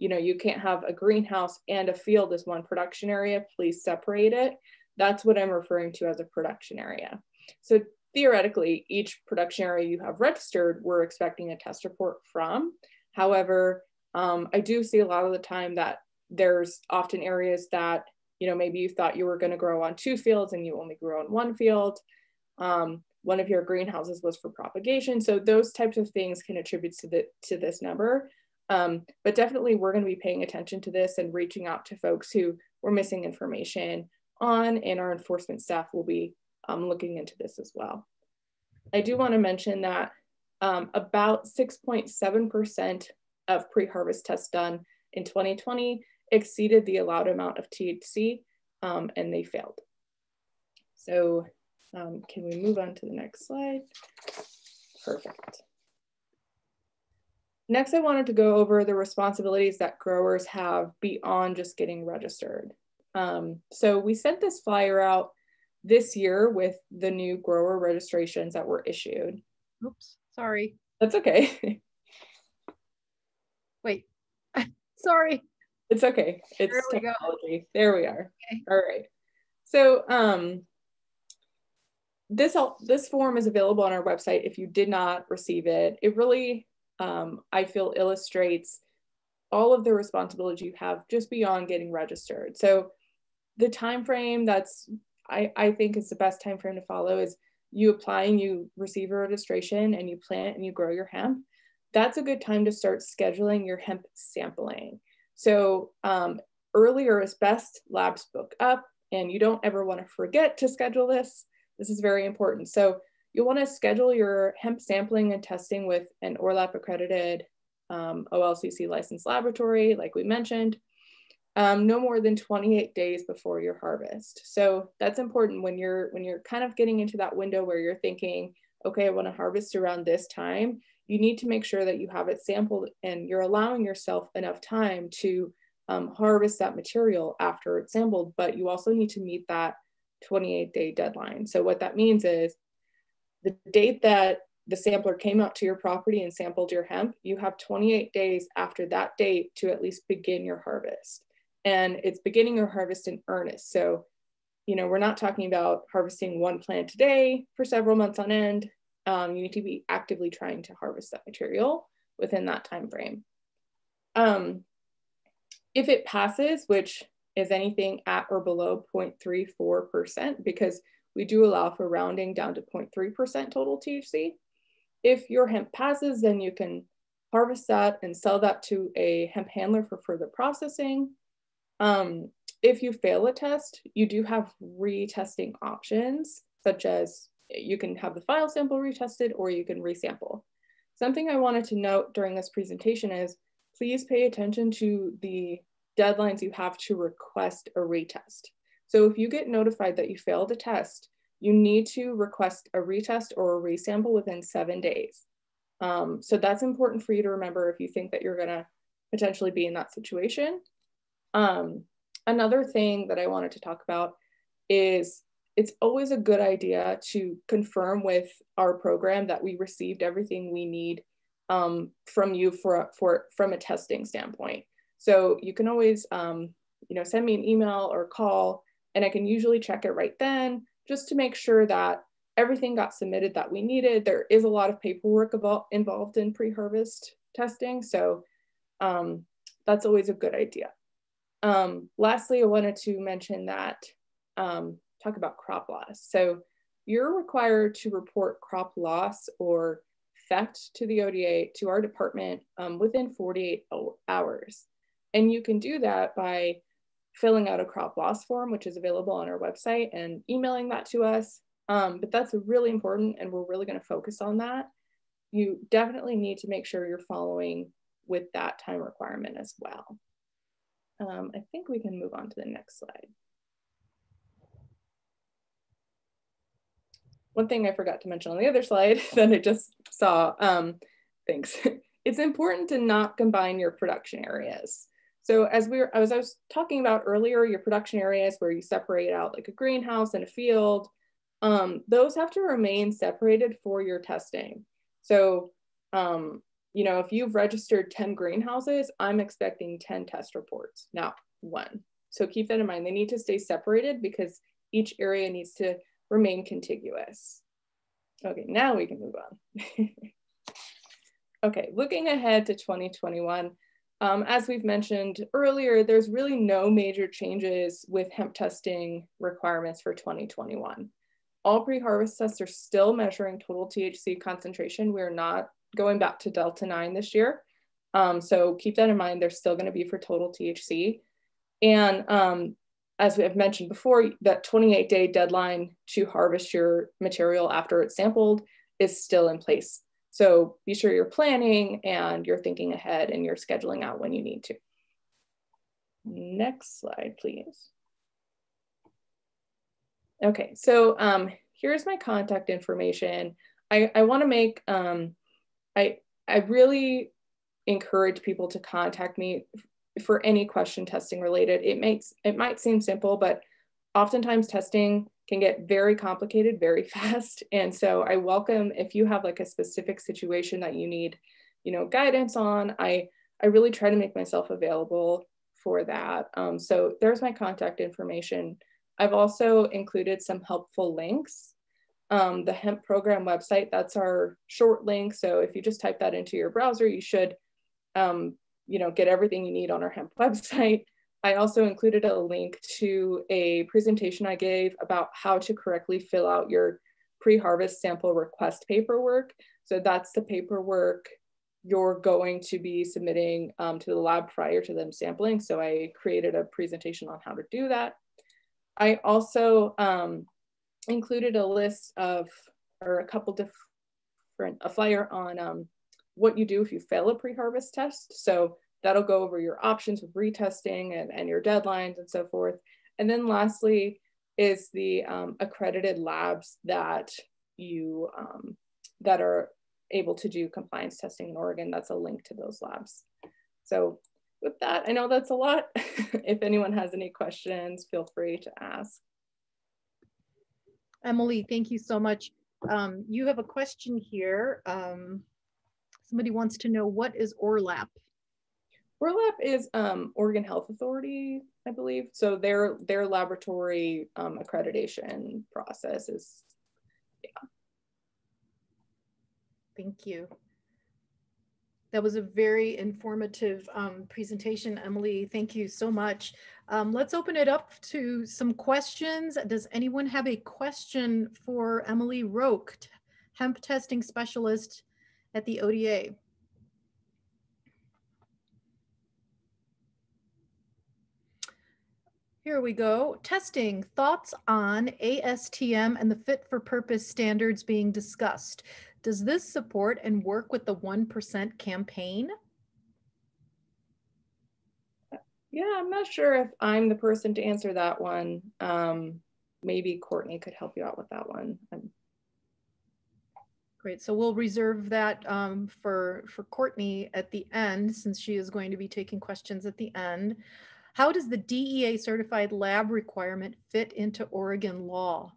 you can't have a greenhouse and a field as one production area, please separate it. That's what I'm referring to as a production area. So theoretically, each production area you have registered, we're expecting a test report from. However, I do see a lot of the time that there's often areas that, maybe you thought you were going to grow on 2 fields and you only grew on 1 field. One of your greenhouses was for propagation. So those types of things can attribute to this number. But definitely we're going to be paying attention to this and reaching out to folks who we're missing information on, and our enforcement staff will be looking into this as well. I do want to mention that about 6.7% of pre-harvest tests done in 2020 exceeded the allowed amount of THC, and they failed. So can we move on to the next slide? Perfect. Next, I wanted to go over the responsibilities that growers have beyond just getting registered. So we sent this flyer out this year with the new grower registrations that were issued. Oops, sorry. That's okay. Wait, sorry. It's okay. It's technology. There we are. Okay. All right. So this form is available on our website if you did not receive it. It really, I feel, illustrates all of the responsibilities you have just beyond getting registered. So the time frame I think is the best time frame to follow is you apply and you receive a registration and you plant and you grow your hemp. That's a good time to start scheduling your hemp sampling. So earlier is best. Labs book up, and you don't ever want to forget to schedule this. This is very important. So you'll want to schedule your hemp sampling and testing with an ORLAP accredited OLCC licensed laboratory, like we mentioned, no more than 28 days before your harvest. So that's important when you're kind of getting into that window where you're thinking, okay, I want to harvest around this time. You need to make sure that you have it sampled and you're allowing yourself enough time to harvest that material after it's sampled, but you also need to meet that 28-day deadline. So what that means is the date that the sampler came out to your property and sampled your hemp, you have 28 days after that date to at least begin your harvest. And it's beginning your harvest in earnest. So, we're not talking about harvesting one plant a day for several months on end. You need to be actively trying to harvest that material within that time frame. If it passes, which is anything at or below 0.34%, because we do allow for rounding down to 0.3% total THC. If your hemp passes, then you can harvest that and sell that to a hemp handler for further processing. If you fail a test, you do have retesting options, such as you can have the file sample retested or you can resample. Something I wanted to note during this presentation is please pay attention to the deadlines you have to request a retest. So if you get notified that you failed a test, you need to request a retest or a resample within 7 days. So that's important for you to remember if you think that you're gonna potentially be in that situation. Another thing that I wanted to talk about is it's always a good idea to confirm with our program that we received everything we need from you from a testing standpoint. So you can always send me an email or call, and I can usually check it right then just to make sure that everything got submitted that we needed. There is a lot of paperwork involved in pre-harvest testing, so that's always a good idea. Lastly, I wanted to mention that, talk about crop loss. So you're required to report crop loss or theft to the ODA, to our department, within 48 hours. And you can do that by filling out a crop loss form, which is available on our website, and emailing that to us. But that's really important, and we're really going to focus on that. You definitely need to make sure you're following with that time requirement as well. I think we can move on to the next slide. one thing I forgot to mention on the other slide that I just saw, thanks. It's important to not combine your production areas. So as I was talking about earlier, your production areas where you separate out like a greenhouse and a field, those have to remain separated for your testing. So, you know, if you've registered 10 greenhouses, I'm expecting 10 test reports, not one. So keep that in mind. They need to stay separated because each area needs to remain contiguous. Okay, now we can move on. Okay, looking ahead to 2021, as we've mentioned earlier, there's really no major changes with hemp testing requirements for 2021. All pre-harvest tests are still measuring total THC concentration. We're not going back to Delta 9 this year. So keep that in mind. They're still going to be for total THC. And as we have mentioned before, that 28-day deadline to harvest your material after it's sampled is still in place. So be sure you're planning and you're thinking ahead and you're scheduling out when you need to. Next slide, please. Okay, so here's my contact information. I want to make, I really encourage people to contact me for any question testing related. It might seem simple, but oftentimes testing can get very complicated very fast. And so I welcome if you have like a specific situation that you need, you know, guidance on. I really try to make myself available for that. So there's my contact information. I've also included some helpful links. The hemp program website, that's our short link. So if you just type that into your browser, you should, you know, get everything you need on our hemp website. I also included a link to a presentation I gave about how to correctly fill out your pre-harvest sample request paperwork. So that's the paperwork you're going to be submitting to the lab prior to them sampling. So I created a presentation on how to do that. I also included a list of, or a couple different, a flyer on what you do if you fail a pre-harvest test. So that'll go over your options with retesting and your deadlines and so forth. And then lastly is the accredited labs that you, that are able to do compliance testing in Oregon. That's a link to those labs. So with that, I know that's a lot. If anyone has any questions, feel free to ask. Emily, thank you so much. You have a question here. Somebody wants to know, what is ORLAP? ORLAP is Oregon Health Authority, I believe. So their laboratory accreditation process is, yeah. Thank you. That was a very informative presentation, Emily. Thank you so much. Let's open it up to some questions. Does anyone have a question for Emily Roque, hemp testing specialist at the ODA? Here we go. Testing, thoughts on ASTM and the fit for purpose standards being discussed. Does this support and work with the 1% campaign? Yeah, I'm not sure if I'm the person to answer that one. Maybe Courtney could help you out with that one. Great, so we'll reserve that for Courtney at the end, since she is going to be taking questions at the end. How does the DEA certified lab requirement fit into Oregon law?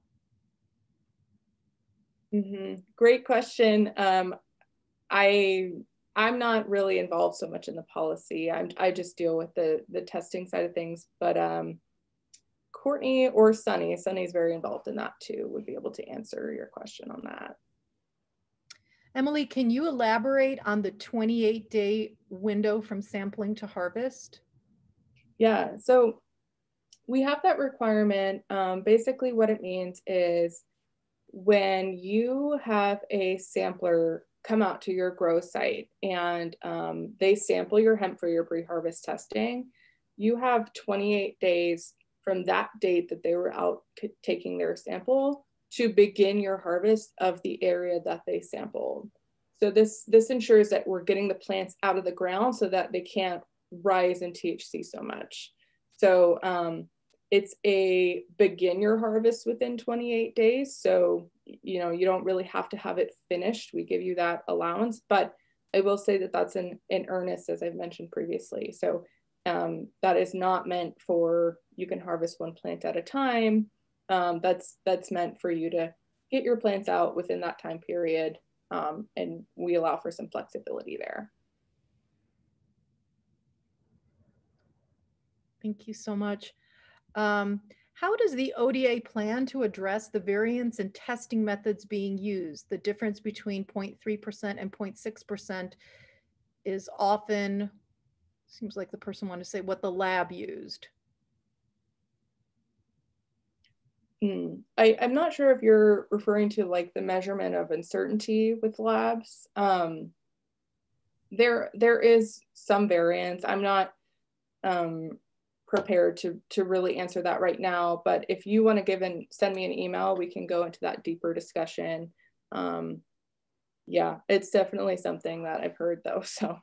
Great question. I'm not really involved so much in the policy. I just deal with the testing side of things, but Courtney or Sunny's very involved in that too, would be able to answer your question on that. Emily, can you elaborate on the 28-day window from sampling to harvest? Yeah, so we have that requirement. Basically what it means is when you have a sampler come out to your grow site and they sample your hemp for your pre-harvest testing, you have 28 days from that date that they were out taking their sample to begin your harvest of the area that they sampled. So this ensures that we're getting the plants out of the ground so that they can't rise in THC so much. So It's a begin your harvest within 28 days. So, you know, you don't really have to have it finished. We give you that allowance, but I will say that that's in earnest, as I've mentioned previously. So that is not meant for, you can harvest one plant at a time. That's meant for you to get your plants out within that time period. And we allow for some flexibility there. Thank you so much. How does the ODA plan to address the variance in testing methods being used? The difference between 0.3% and 0.6% is often, seems like the person wanted to say what the lab used. I'm not sure if you're referring to like the measurement of uncertainty with labs. There is some variance. I'm not prepared to really answer that right now, but if you want to send me an email, we can go into that deeper discussion. Yeah, it's definitely something that I've heard though, so.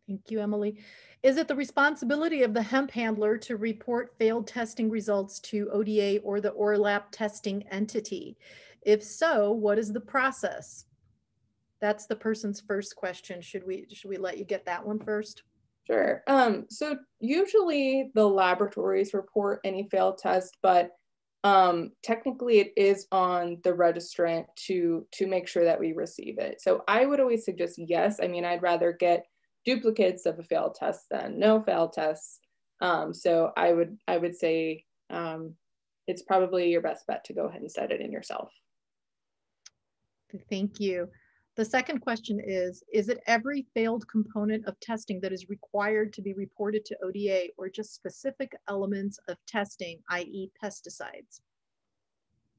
Thank you, Emily. Is it the responsibility of the hemp handler to report failed testing results to ODA or the ORLAP testing entity? If so, what is the process? That's the person's first question. Should we let you get that one first? Sure. So usually the laboratories report any failed test, but technically it is on the registrant to make sure that we receive it. So I would always suggest yes. I mean, I'd rather get duplicates of a failed test than no failed tests. So I would say it's probably your best bet to go ahead and set it in yourself. Thank you. The second question is it every failed component of testing that is required to be reported to ODA or just specific elements of testing, i.e. pesticides?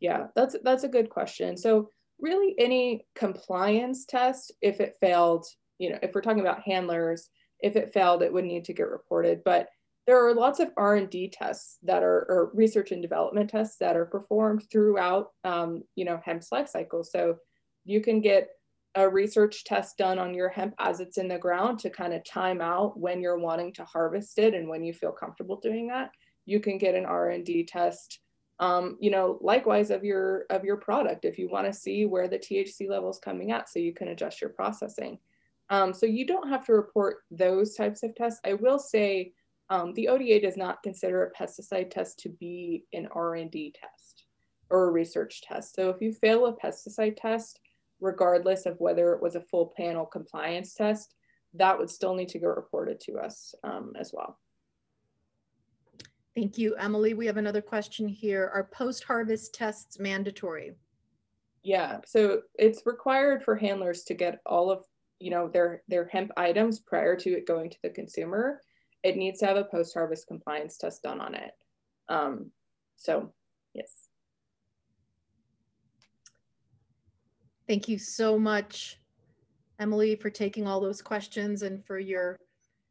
Yeah, that's a good question. So really any compliance test, if it failed, you know, if we're talking about handlers, if it failed, it would need to get reported. But there are lots of R&D tests that are, or research and development tests that are performed throughout, you know, hemp's life cycle. So you can get a research test done on your hemp as it's in the ground to kind of time out when you're wanting to harvest it and when you feel comfortable doing that. You can get an R&D test, you know, likewise of your product if you want to see where the THC level is coming at, so you can adjust your processing. So you don't have to report those types of tests. I will say the ODA does not consider a pesticide test to be an R&D test or a research test. So if you fail a pesticide test, regardless of whether it was a full panel compliance test, that would still need to get reported to us as well. Thank you, Emily. We have another question here. Are post-harvest tests mandatory? Yeah, so it's required for handlers to get all of, you know, their hemp items prior to it going to the consumer. It needs to have a post-harvest compliance test done on it. So yes. Thank you so much, Emily, for taking all those questions and for your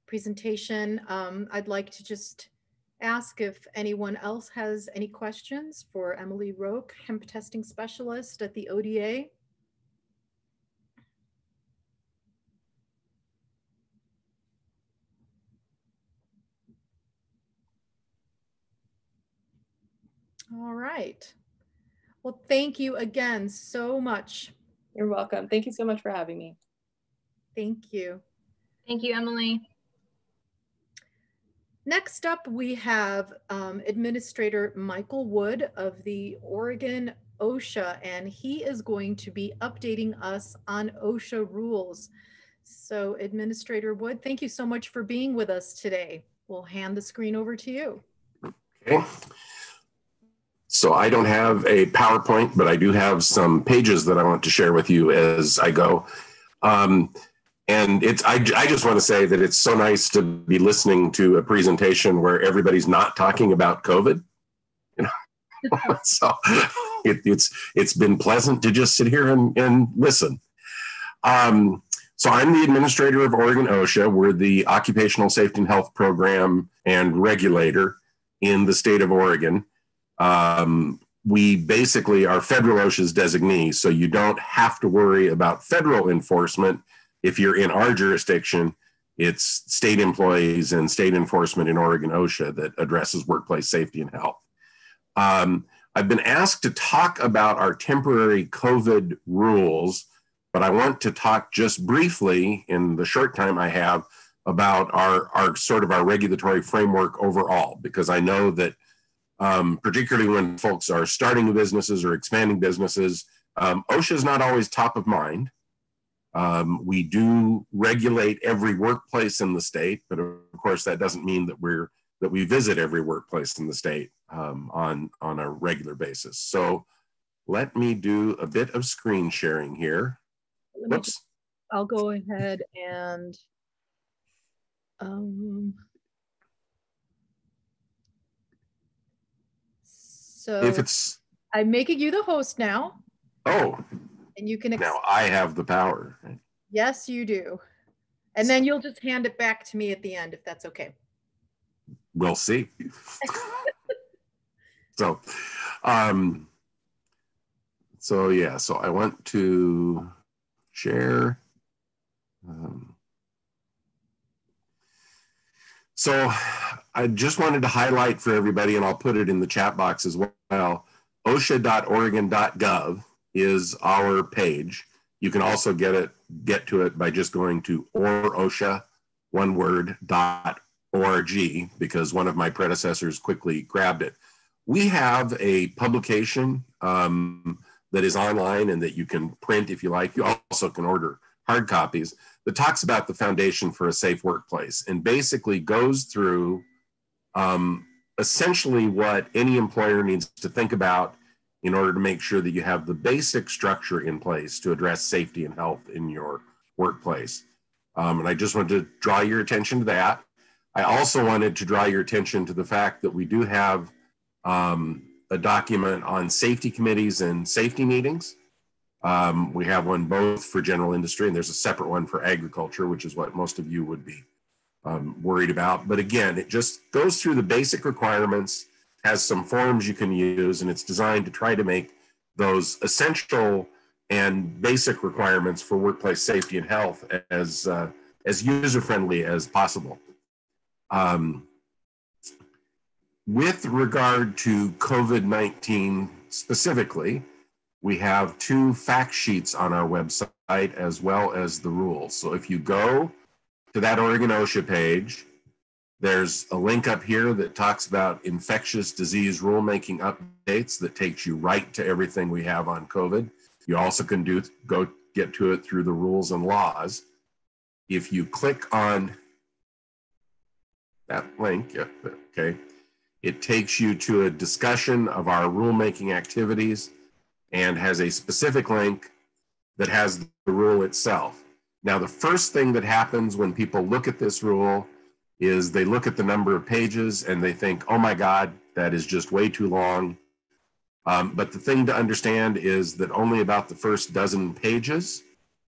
presentation. I'd like to just ask if anyone else has any questions for Emily Roque, hemp testing specialist at the ODA. All right. Well, thank you again so much. You're welcome. Thank you so much for having me. Thank you. Thank you, Emily. Next up, we have Administrator Michael Wood of the Oregon OSHA, and he is going to be updating us on OSHA rules. So Administrator Wood, thank you so much for being with us today. We'll hand the screen over to you. Okay. So I don't have a PowerPoint, but I do have some pages that I want to share with you as I go. And I just want to say that it's so nice to be listening to a presentation where everybody's not talking about COVID. You know? So it's been pleasant to just sit here and listen. So I'm the administrator of Oregon OSHA. We're the Occupational Safety and Health Program and regulator in the state of Oregon. We basically are federal OSHA's designee, so you don't have to worry about federal enforcement if you're in our jurisdiction. It's state employees and state enforcement in Oregon OSHA that addresses workplace safety and health. I've been asked to talk about our temporary COVID rules, but I want to talk just briefly in the short time I have about our sort of our regulatory framework overall, because I know that particularly when folks are starting new businesses or expanding businesses, OSHA is not always top of mind. We do regulate every workplace in the state, but of course that doesn't mean that we visit every workplace in the state on a regular basis. So let me do a bit of screen sharing here. Whoops. I'll go ahead and so if it's, I'm making you the host now. Oh, and you can now I have the power. Yes, you do. And then you'll just hand it back to me at the end, if that's okay. We'll see. So yeah, so I want to share. So I just wanted to highlight for everybody, and I'll put it in the chat box as well, OSHA.oregon.gov is our page. You can also get to it by just going to OSHA, one word, .org, because one of my predecessors quickly grabbed it. We have a publication that is online and that you can print if you like. You also can order hard copies that talks about the foundation for a safe workplace and basically goes through essentially what any employer needs to think about in order to make sure that you have the basic structure in place to address safety and health in your workplace. And I just wanted to draw your attention to that. I also wanted to draw your attention to the fact that we do have a document on safety committees and safety meetings. We have one both for general industry, and there's a separate one for agriculture, which is what most of you would be worried about. But again, it just goes through the basic requirements, has some forms you can use, and it's designed to try to make those essential and basic requirements for workplace safety and health as user-friendly as possible. With regard to COVID-19 specifically, we have 2 fact sheets on our website as well as the rules. So if you go to that Oregon OSHA page, there's a link up here that talks about infectious disease rulemaking updates that takes you right to everything we have on COVID. You also can go get to it through the rules and laws. If you click on that link, okay, it takes you to a discussion of our rulemaking activities and has a specific link that has the rule itself. Now, the first thing that happens when people look at this rule is they look at the number of pages and they think, oh my God, that is just way too long. But the thing to understand is that only about the first dozen pages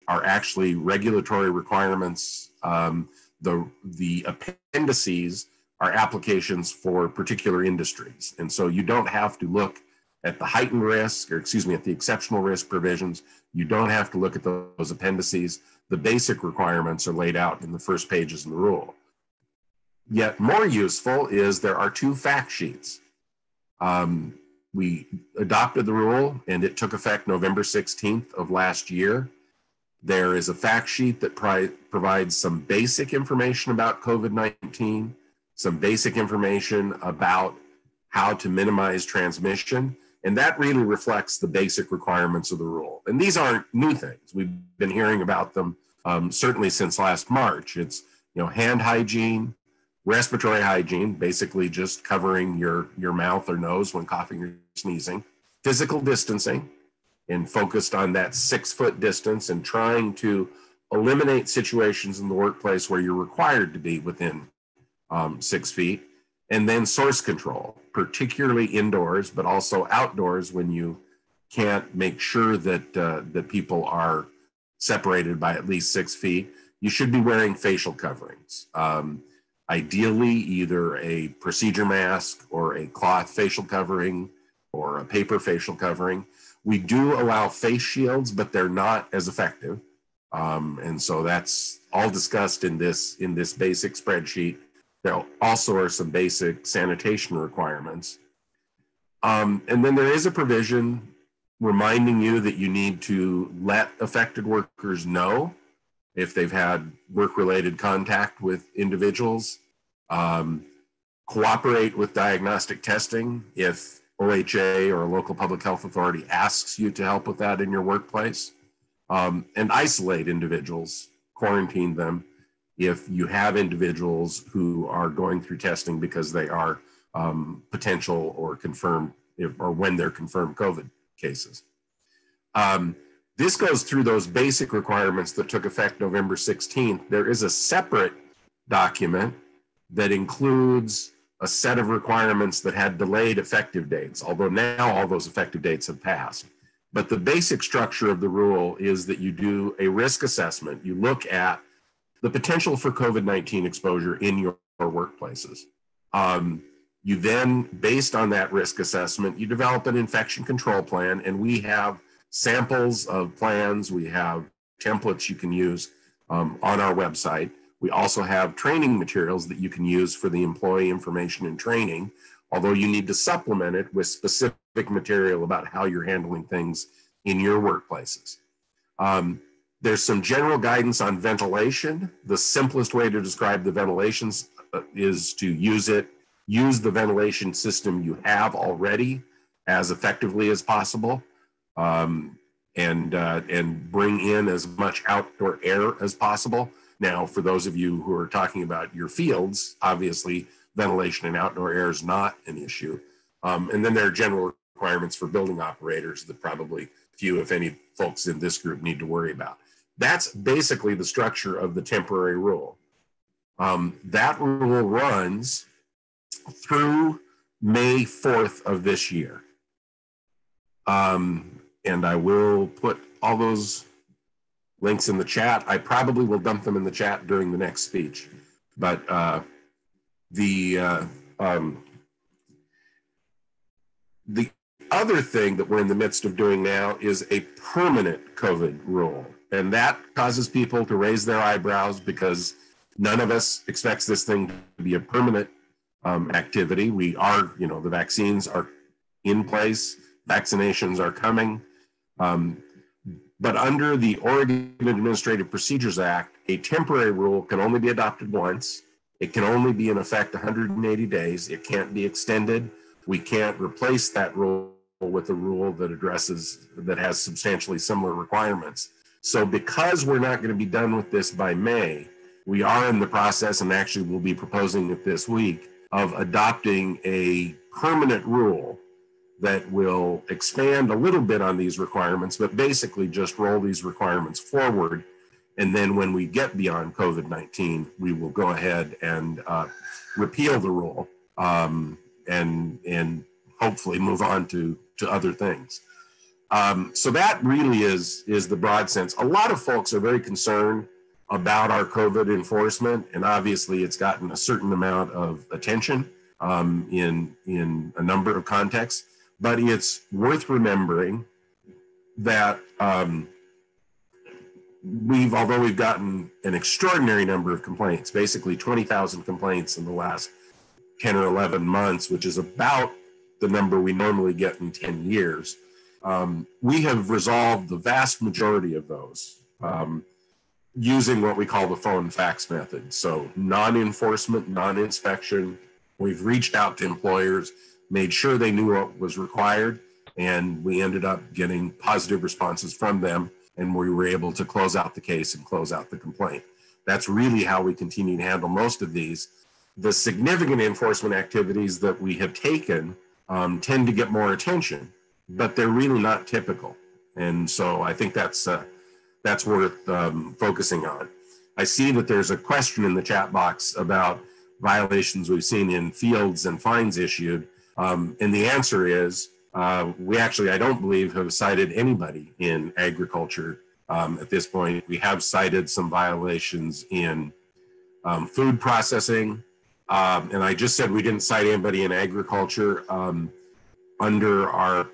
are actually regulatory requirements. The appendices are applications for particular industries. And so you don't have to look at the heightened risk, or excuse me, at the exceptional risk provisions. You don't have to look at those appendices. The basic requirements are laid out in the first pages of the rule. Yet more useful is there are 2 fact sheets. We adopted the rule and it took effect November 16th of last year. There is a fact sheet that provides some basic information about COVID-19, some basic information about how to minimize transmission, and that really reflects the basic requirements of the rule. And these aren't new things. We've been hearing about them certainly since last March. It's, hand hygiene, respiratory hygiene, basically just covering your mouth or nose when coughing or sneezing, physical distancing, and focused on that 6-foot distance and trying to eliminate situations in the workplace where you're required to be within 6 feet, and then source control, particularly indoors, but also outdoors when you can't make sure that that people are separated by at least 6 feet. You should be wearing facial coverings. Ideally, either a procedure mask or a cloth facial covering or a paper facial covering. We do allow face shields, but they're not as effective. And so that's all discussed in this basic spreadsheet. There also are some basic sanitation requirements. And then there is a provision reminding you that you need to let affected workers know if they've had work-related contact with individuals, cooperate with diagnostic testing if OHA or a local public health authority asks you to help with that in your workplace, and isolate individuals, quarantine them if you have individuals who are going through testing because they are potential or confirmed, or when they're confirmed COVID cases. This goes through those basic requirements that took effect November 16th. There is a separate document that includes a set of requirements that had delayed effective dates, although now all those effective dates have passed. But the basic structure of the rule is that you do a risk assessment. You look at the potential for COVID-19 exposure in your workplaces. You then, based on that risk assessment, you develop an infection control plan, and we have samples of plans. We have templates you can use on our website. We also have training materials that you can use for the employee information and training, although you need to supplement it with specific material about how you're handling things in your workplaces. There's some general guidance on ventilation. The simplest way to describe the ventilations is to use the ventilation system you have already as effectively as possible, and bring in as much outdoor air as possible. Now, for those of you who are talking about your fields, obviously ventilation and outdoor air is not an issue. And then there are general requirements for building operators that probably few, if any, folks in this group need to worry about. That's basically the structure of the temporary rule. That rule runs through May 4th of this year. And I will put all those links in the chat. I probably will dump them in the chat during the next speech. But the other thing that we're in the midst of doing now is a permanent COVID rule. And that causes people to raise their eyebrows because none of us expects this thing to be a permanent activity. We are, the vaccines are in place, vaccinations are coming. But under the Oregon Administrative Procedures Act, a temporary rule can only be adopted once. It can only be in effect 180 days. It can't be extended. We can't replace that rule with a rule that has substantially similar requirements. So because we're not going to be done with this by May, we are in the process, and actually we'll be proposing it this week, of adopting a permanent rule that will expand a little bit on these requirements, but basically just roll these requirements forward. And then when we get beyond COVID-19, we will go ahead and repeal the rule and hopefully move on to other things. So that really is the broad sense. A lot of folks are very concerned about our COVID enforcement, and obviously it's gotten a certain amount of attention in a number of contexts. But it's worth remembering that although we've gotten an extraordinary number of complaints, basically 20,000 complaints in the last 10 or 11 months, which is about the number we normally get in 10 years, we have resolved the vast majority of those using what we call the phone fax method. So non-enforcement, non-inspection. We've reached out to employers, made sure they knew what was required, and we ended up getting positive responses from them, and we were able to close out the case and close out the complaint. That's really how we continue to handle most of these. The significant enforcement activities that we have taken tend to get more attention, but they're really not typical. And so I think that's worth focusing on. I see that there's a question in the chat box about violations we've seen in fields and fines issued. And the answer is, we actually, I don't believe, have cited anybody in agriculture at this point. We have cited some violations in food processing. And I just said we didn't cite anybody in agriculture. Under our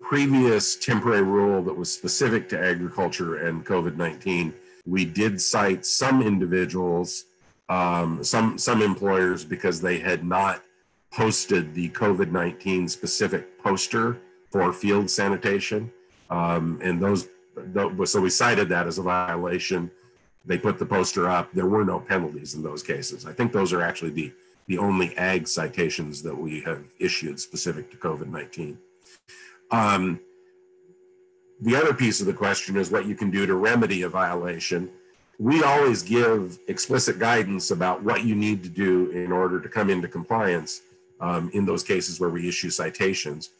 previous temporary rule that was specific to agriculture and COVID-19, We did cite some individuals, some employers, because they had not posted the COVID-19 specific poster for field sanitation. And so we cited that as a violation. They put the poster up. There were no penalties in those cases. I think those are actually the only ag citations that we have issued specific to COVID-19. The other piece of the question is what you can do to remedy a violation. We always give explicit guidance about what you need to do in order to come into compliance in those cases where we issue citations.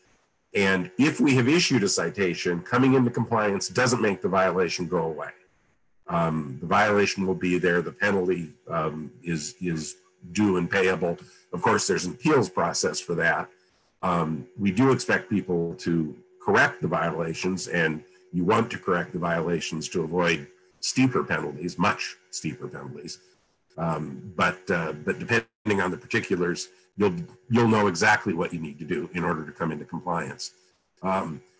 And if we have issued a citation, coming into compliance doesn't make the violation go away. The violation will be there. The penalty is due and payable. Of course, there's an appeals process for that. We do expect people to correct the violations, and you want to correct the violations to avoid steeper penalties, much steeper penalties. But depending on the particulars, you'll know exactly what you need to do in order to come into compliance.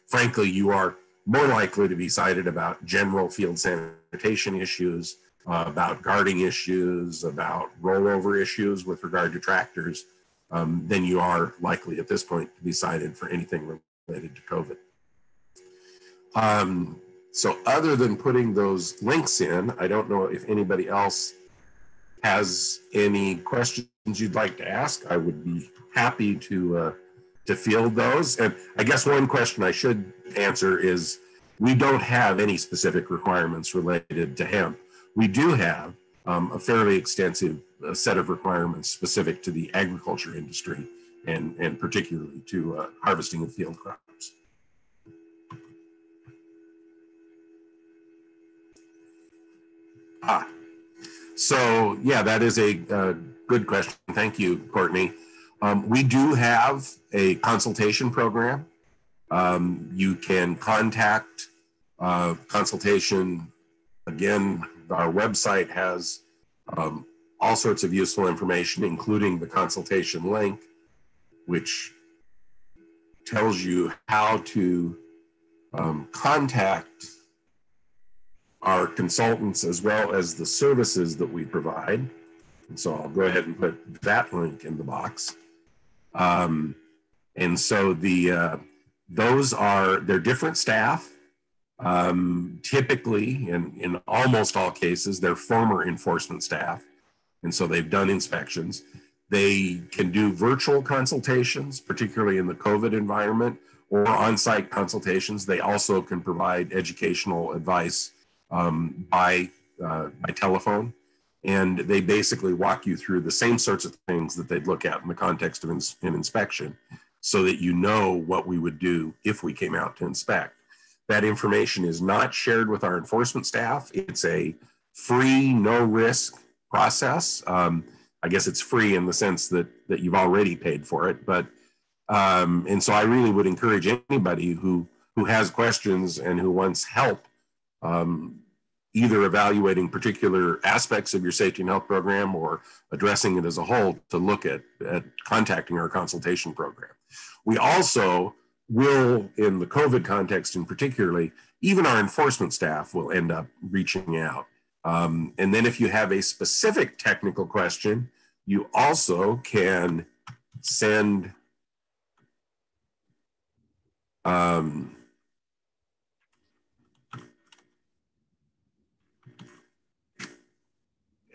Frankly, you are more likely to be cited about general field sanitation issues, about guarding issues, about rollover issues with regard to tractors, than you are likely at this point to be cited for anything related to COVID. So other than putting those links in, I don't know if anybody else has any questions you'd like to ask. I would be happy to field those. And I guess one question I should answer is we don't have any specific requirements related to hemp. We do have a fairly extensive set of requirements specific to the agriculture industry and particularly to harvesting of field crops. So yeah, that is a good question. Thank you, Courtney. We do have a consultation program. You can contact consultation. Again, our website has all sorts of useful information, including the consultation link, which tells you how to contact our consultants as well as the services that we provide. And so I'll go ahead and put that link in the box. And so they're different staff. Typically, in almost all cases, they're former enforcement staff. And so they've done inspections. They can do virtual consultations, particularly in the COVID environment, or on-site consultations. They also can provide educational advice by telephone. And they basically walk you through the same sorts of things that they'd look at in the context of an inspection, so that you know what we would do if we came out to inspect. That information is not shared with our enforcement staff. It's a free, no-risk process. I guess it's free in the sense that you've already paid for it. But and so I really would encourage anybody who has questions and who wants help, either evaluating particular aspects of your safety and health program or addressing it as a whole, to look at contacting our consultation program. We also will, in the COVID context in particularly, even our enforcement staff will end up reaching out. And then if you have a specific technical question, you also can send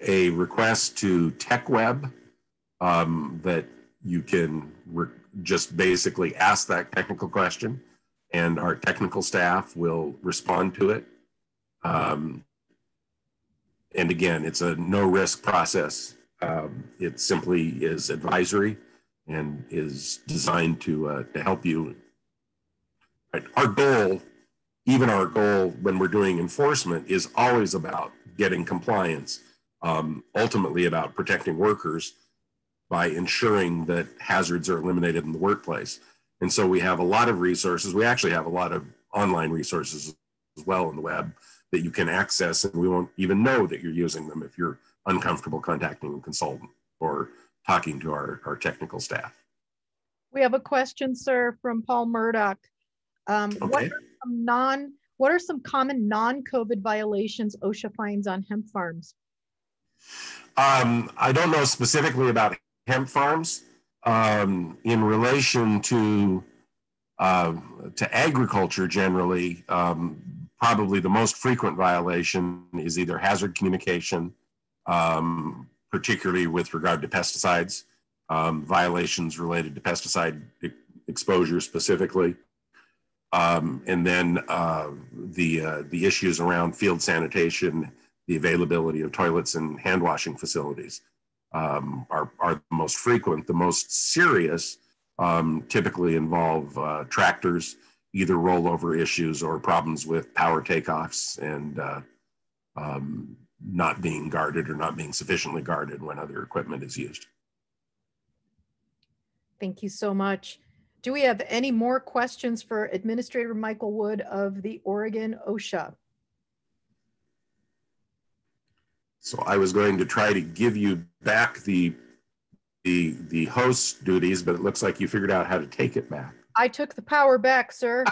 a request to TechWeb that you can just basically ask that technical question, and our technical staff will respond to it. And again, it's a no-risk process. It simply is advisory and is designed to help you. Our goal, even our goal when we're doing enforcement, is always about getting compliance, ultimately about protecting workers by ensuring that hazards are eliminated in the workplace. And so we have a lot of resources. We actually have a lot of online resources as well on the web that you can access, and we won't even know that you're using them if you're uncomfortable contacting a consultant or talking to our technical staff. We have a question, sir, from Paul Murdoch. Okay. What are some What are some common non-COVID violations OSHA finds on hemp farms? I don't know specifically about hemp farms. In relation to agriculture generally, probably the most frequent violation is either hazard communication, particularly with regard to pesticides, violations related to pesticide exposure specifically, and then the issues around field sanitation, the availability of toilets and hand washing facilities are the most frequent. The most serious typically involve tractors, either rollover issues or problems with power takeoffs and not being guarded or not being sufficiently guarded when other equipment is used. Thank you so much. Do we have any more questions for Administrator Michael Wood of the Oregon OSHA? So I was going to try to give you back the host duties, but it looks like you figured out how to take it back. I took the power back, sir.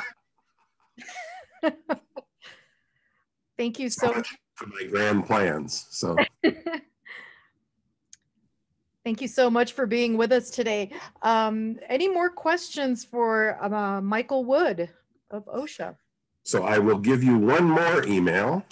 Thank you so much for my grand plans. So thank you so much for being with us today. Any more questions for Michael Wood of OSHA? So I will give you one more email.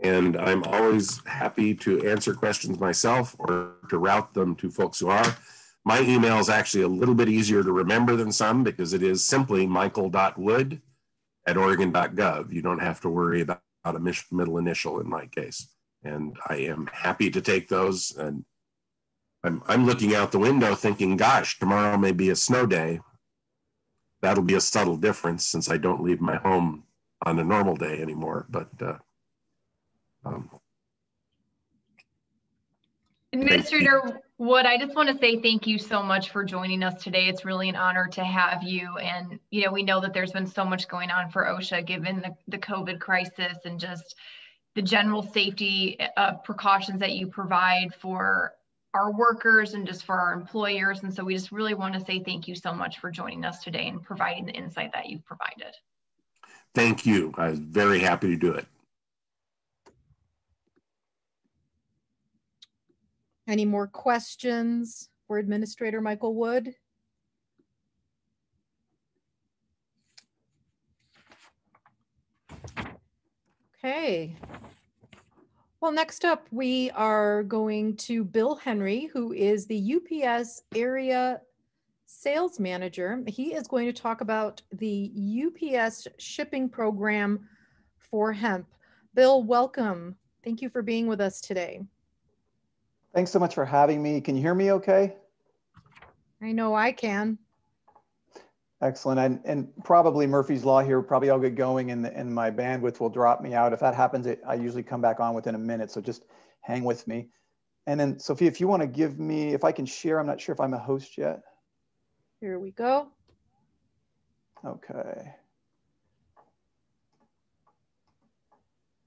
And I'm always happy to answer questions myself or to route them to folks who are. My email is actually a little bit easier to remember than some because it is simply michael.wood@oregon.gov. You don't have to worry about a middle initial in my case. And I am happy to take those. And I'm looking out the window thinking, gosh, tomorrow may be a snow day. That'll be a subtle difference since I don't leave my home on a normal day anymore. But Administrator Wood, I just want to say thank you so much for joining us today. It's really an honor to have you. And, you know, we know that there's been so much going on for OSHA given the COVID crisis and just the general safety precautions that you provide for our workers and just for our employers. And so we just really want to say thank you so much for joining us today and providing the insight that you've provided. Thank you. I was very happy to do it. Any more questions for Administrator Michael Wood? Okay. Well, next up, we are going to Bill Henry, who is the UPS area sales manager. He is going to talk about the UPS shipping program for hemp. Bill, welcome. Thank you for being with us today. Thanks so much for having me. Can you hear me okay? I know I can. Excellent. And probably Murphy's Law here, probably I'll get going and my bandwidth will drop me out. If that happens, I usually come back on within a minute, so just hang with me. And then Sophia, if you want to give me, if I can share, I'm not sure if I'm a host yet. Here we go. Okay.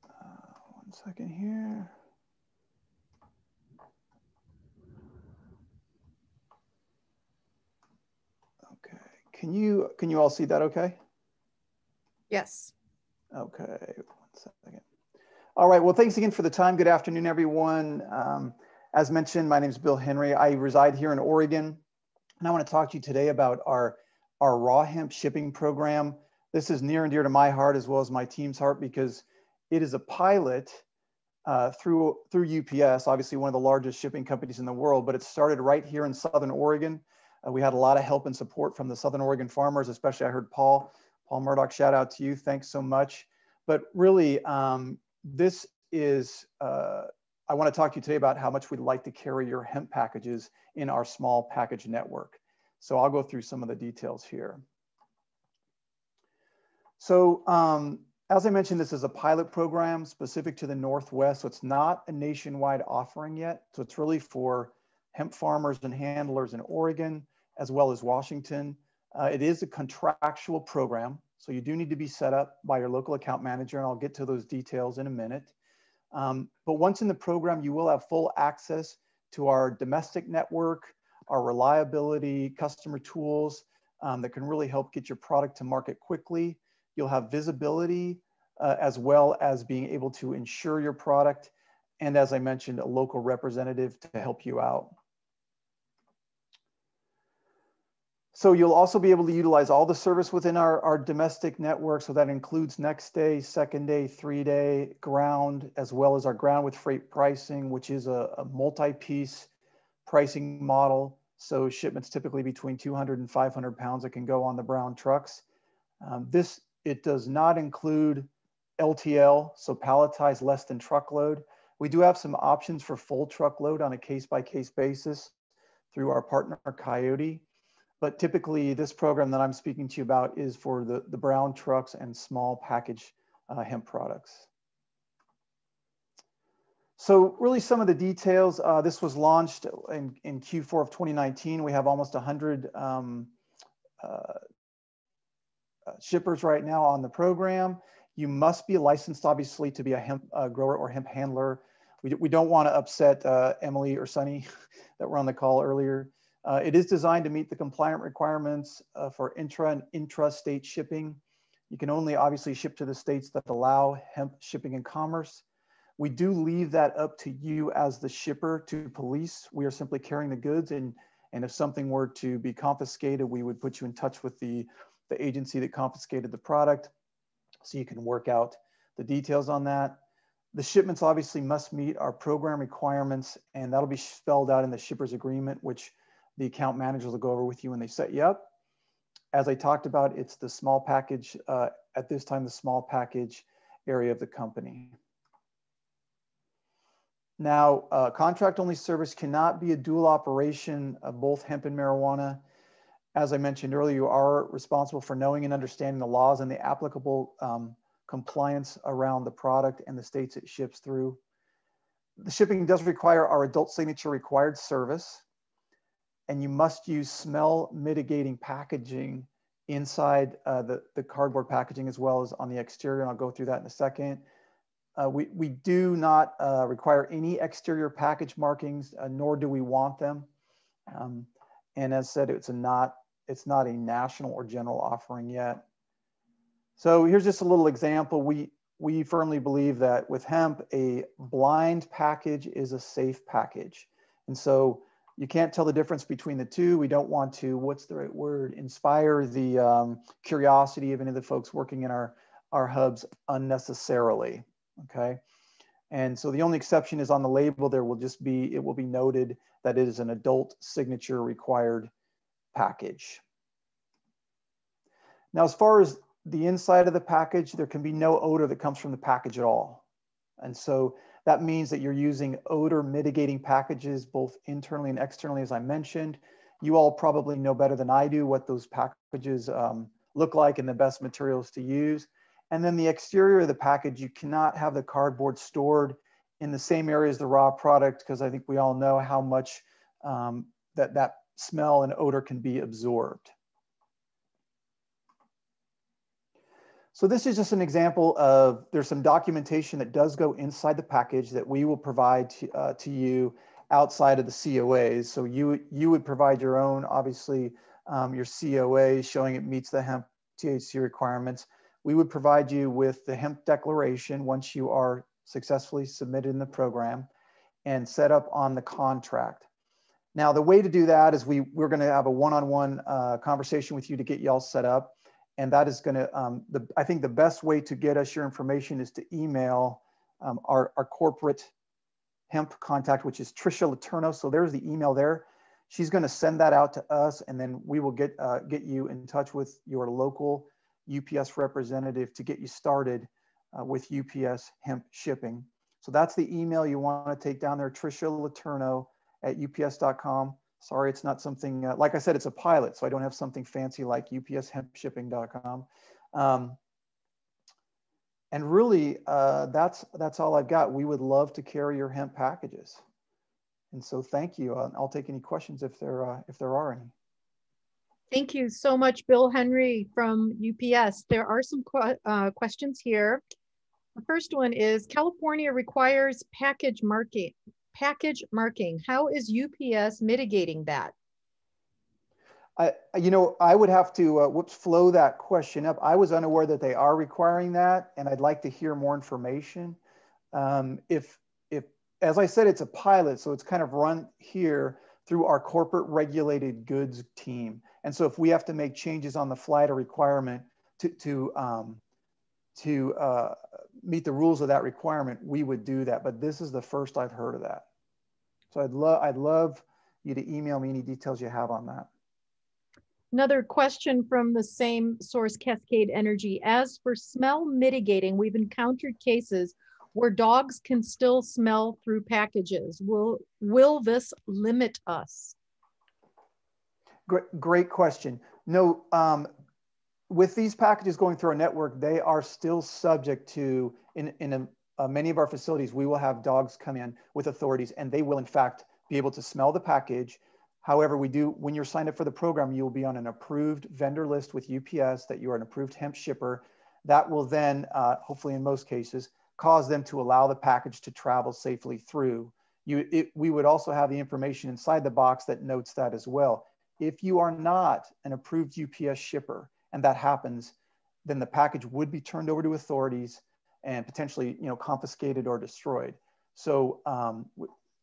One second here. Can you all see that okay? Yes. Okay, 1 second. All right, well, thanks again for the time. Good afternoon, everyone. As mentioned, my name is Bill Henry. I reside here in Oregon, and I want to talk to you today about our raw hemp shipping program. This is near and dear to my heart as well as my team's heart because it is a pilot through UPS, obviously one of the largest shipping companies in the world, but it started right here in Southern Oregon. We had a lot of help and support from the Southern Oregon farmers, especially I heard Paul Murdoch, shout out to you. Thanks so much. But really, this is, I want to talk to you today about how much we'd like to carry your hemp packages in our small package network. So I'll go through some of the details here. So as I mentioned, this is a pilot program specific to the Northwest. So it's not a nationwide offering yet. So it's really for hemp farmers and handlers in Oregon, as well as Washington. It is a contractual program, so you do need to be set up by your local account manager, and I'll get to those details in a minute. But once in the program, you will have full access to our domestic network, our reliability, customer tools that can really help get your product to market quickly, You'll have visibility as well as being able to insure your product. And as I mentioned, a local representative to help you out. So you'll also be able to utilize all the service within our domestic network. So that includes next day, second day, 3-day, ground, as well as our ground with freight pricing, which is a multi-piece pricing model. So shipments typically between 200 and 500 pounds that can go on the brown trucks. It does not include LTL, so palletized less than truckload. We do have some options for full truckload on a case-by-case basis through our partner Coyote. But typically this program that I'm speaking to you about is for the brown trucks and small package hemp products. So really some of the details, this was launched in Q4 of 2019. We have almost 100 shippers right now on the program. You must be licensed, obviously, to be a hemp grower or hemp handler. We don't want to upset Emily or Sunny that were on the call earlier. It is designed to meet the compliant requirements for intra and intra-state shipping. You can only obviously ship to the states that allow hemp shipping and commerce. We do leave that up to you as the shipper to police. We are simply carrying the goods, and if something were to be confiscated, we would put you in touch with the agency that confiscated the product, so you can work out the details on that. The shipments obviously must meet our program requirements, and that'll be spelled out in the shipper's agreement, which the account managers will go over with you when they set you up. As I talked about, it's the small package, at this time, the small package area of the company. Now, contract only service cannot be a dual operation of both hemp and marijuana. As I mentioned earlier, you are responsible for knowing and understanding the laws and the applicable compliance around the product and the states it ships through. The shipping does require our adult signature required service, and you must use smell mitigating packaging inside the cardboard packaging as well as on the exterior, and I'll go through that in a second. We do not require any exterior package markings, nor do we want them. And as said, it's not a national or general offering yet. So here's just a little example. We firmly believe that with hemp, a blind package is a safe package. And so you can't tell the difference between the two. We don't want to, what's the right word, inspire the curiosity of any of the folks working in our hubs unnecessarily, okay? And so the only exception is on the label, it will be noted that it is an adult signature required package. Now, as far as the inside of the package, there can be no odor that comes from the package at all. And so that means that you're using odor mitigating packages, both internally and externally, as I mentioned. You all probably know better than I do what those packages look like and the best materials to use. And then the exterior of the package, you cannot have the cardboard stored in the same area as the raw product, because I think we all know how much that smell and odor can be absorbed. So this is just an example of, there's some documentation that does go inside the package that we will provide to you outside of the COAs. So you would provide your own, obviously, your COA showing it meets the hemp THC requirements. We would provide you with the hemp declaration once you are successfully submitted in the program and set up on the contract. Now, the way to do that is we're going to have a one-on-one conversation with you to get you all set up. And that is going to, I think the best way to get us your information is to email our corporate hemp contact, which is Tricia Letourneau. So there's the email there. She's going to send that out to us, and then we will get you in touch with your local UPS representative to get you started with UPS hemp shipping. So that's the email you want to take down there, Tricia Letourneau at ups.com. Sorry, it's not something, like I said, it's a pilot, so I don't have something fancy like upshempshipping.com. And really, that's all I've got. We would love to carry your hemp packages. And so thank you. I'll take any questions if there are any. Thank you so much, Bill Henry from UPS. There are some questions here. The first one is, California requires package marking. How is UPS mitigating that? I would have to, flow that question up. I was unaware that they are requiring that, and I'd like to hear more information. If, as I said, it's a pilot, so it's kind of run here through our corporate regulated goods team. And so if we have to make changes on the fly to requirement to meet the rules of that requirement, we would do that. But this is the first I've heard of that. So I'd love you to email me any details you have on that. Another question from the same source, Cascade Energy. As for smell mitigating, we've encountered cases where dogs can still smell through packages. Will this limit us? Great question. No, with these packages going through our network, they are still subject to, in many of our facilities, we will have dogs come in with authorities, and they will in fact be able to smell the package. However, when you're signed up for the program, you'll be on an approved vendor list with UPS that you are an approved hemp shipper. That will then, hopefully in most cases, cause them to allow the package to travel safely through. We would also have the information inside the box that notes that as well. If you are not an approved UPS shipper and that happens, then the package would be turned over to authorities and potentially, confiscated or destroyed. So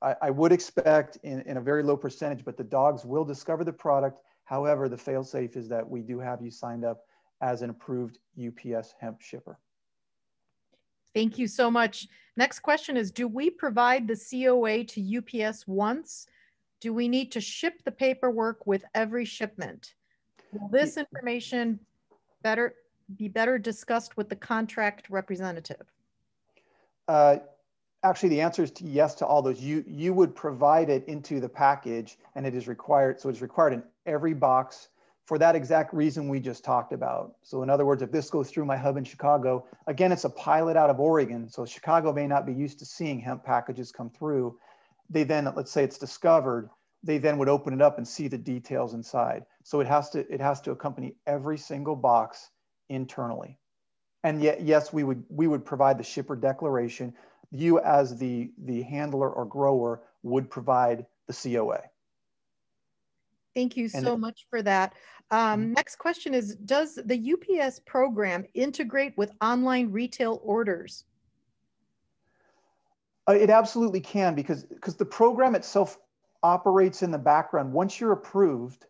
I would expect in a very low percentage, but the dogs will discover the product. However, the fail-safe is that we do have you signed up as an approved UPS hemp shipper. Thank you so much. Next question is, do we provide the COA to UPS once? Do we need to ship the paperwork with every shipment? Will this information be better discussed with the contract representative? Actually, the answer is yes to all those. You would provide it into the package, and it is required. So it's required in every box for that exact reason we just talked about. So in other words, if this goes through my hub in Chicago, again, it's a pilot out of Oregon. So Chicago may not be used to seeing hemp packages come through. They then, let's say it's discovered, they then would open it up and see the details inside. So it has to accompany every single box internally. And yet, yes, we would provide the shipper declaration. You as the handler or grower would provide the COA. Thank you so much for that. Next question is, does the UPS program integrate with online retail orders? It absolutely can, because the program itself operates in the background. Once you're approved,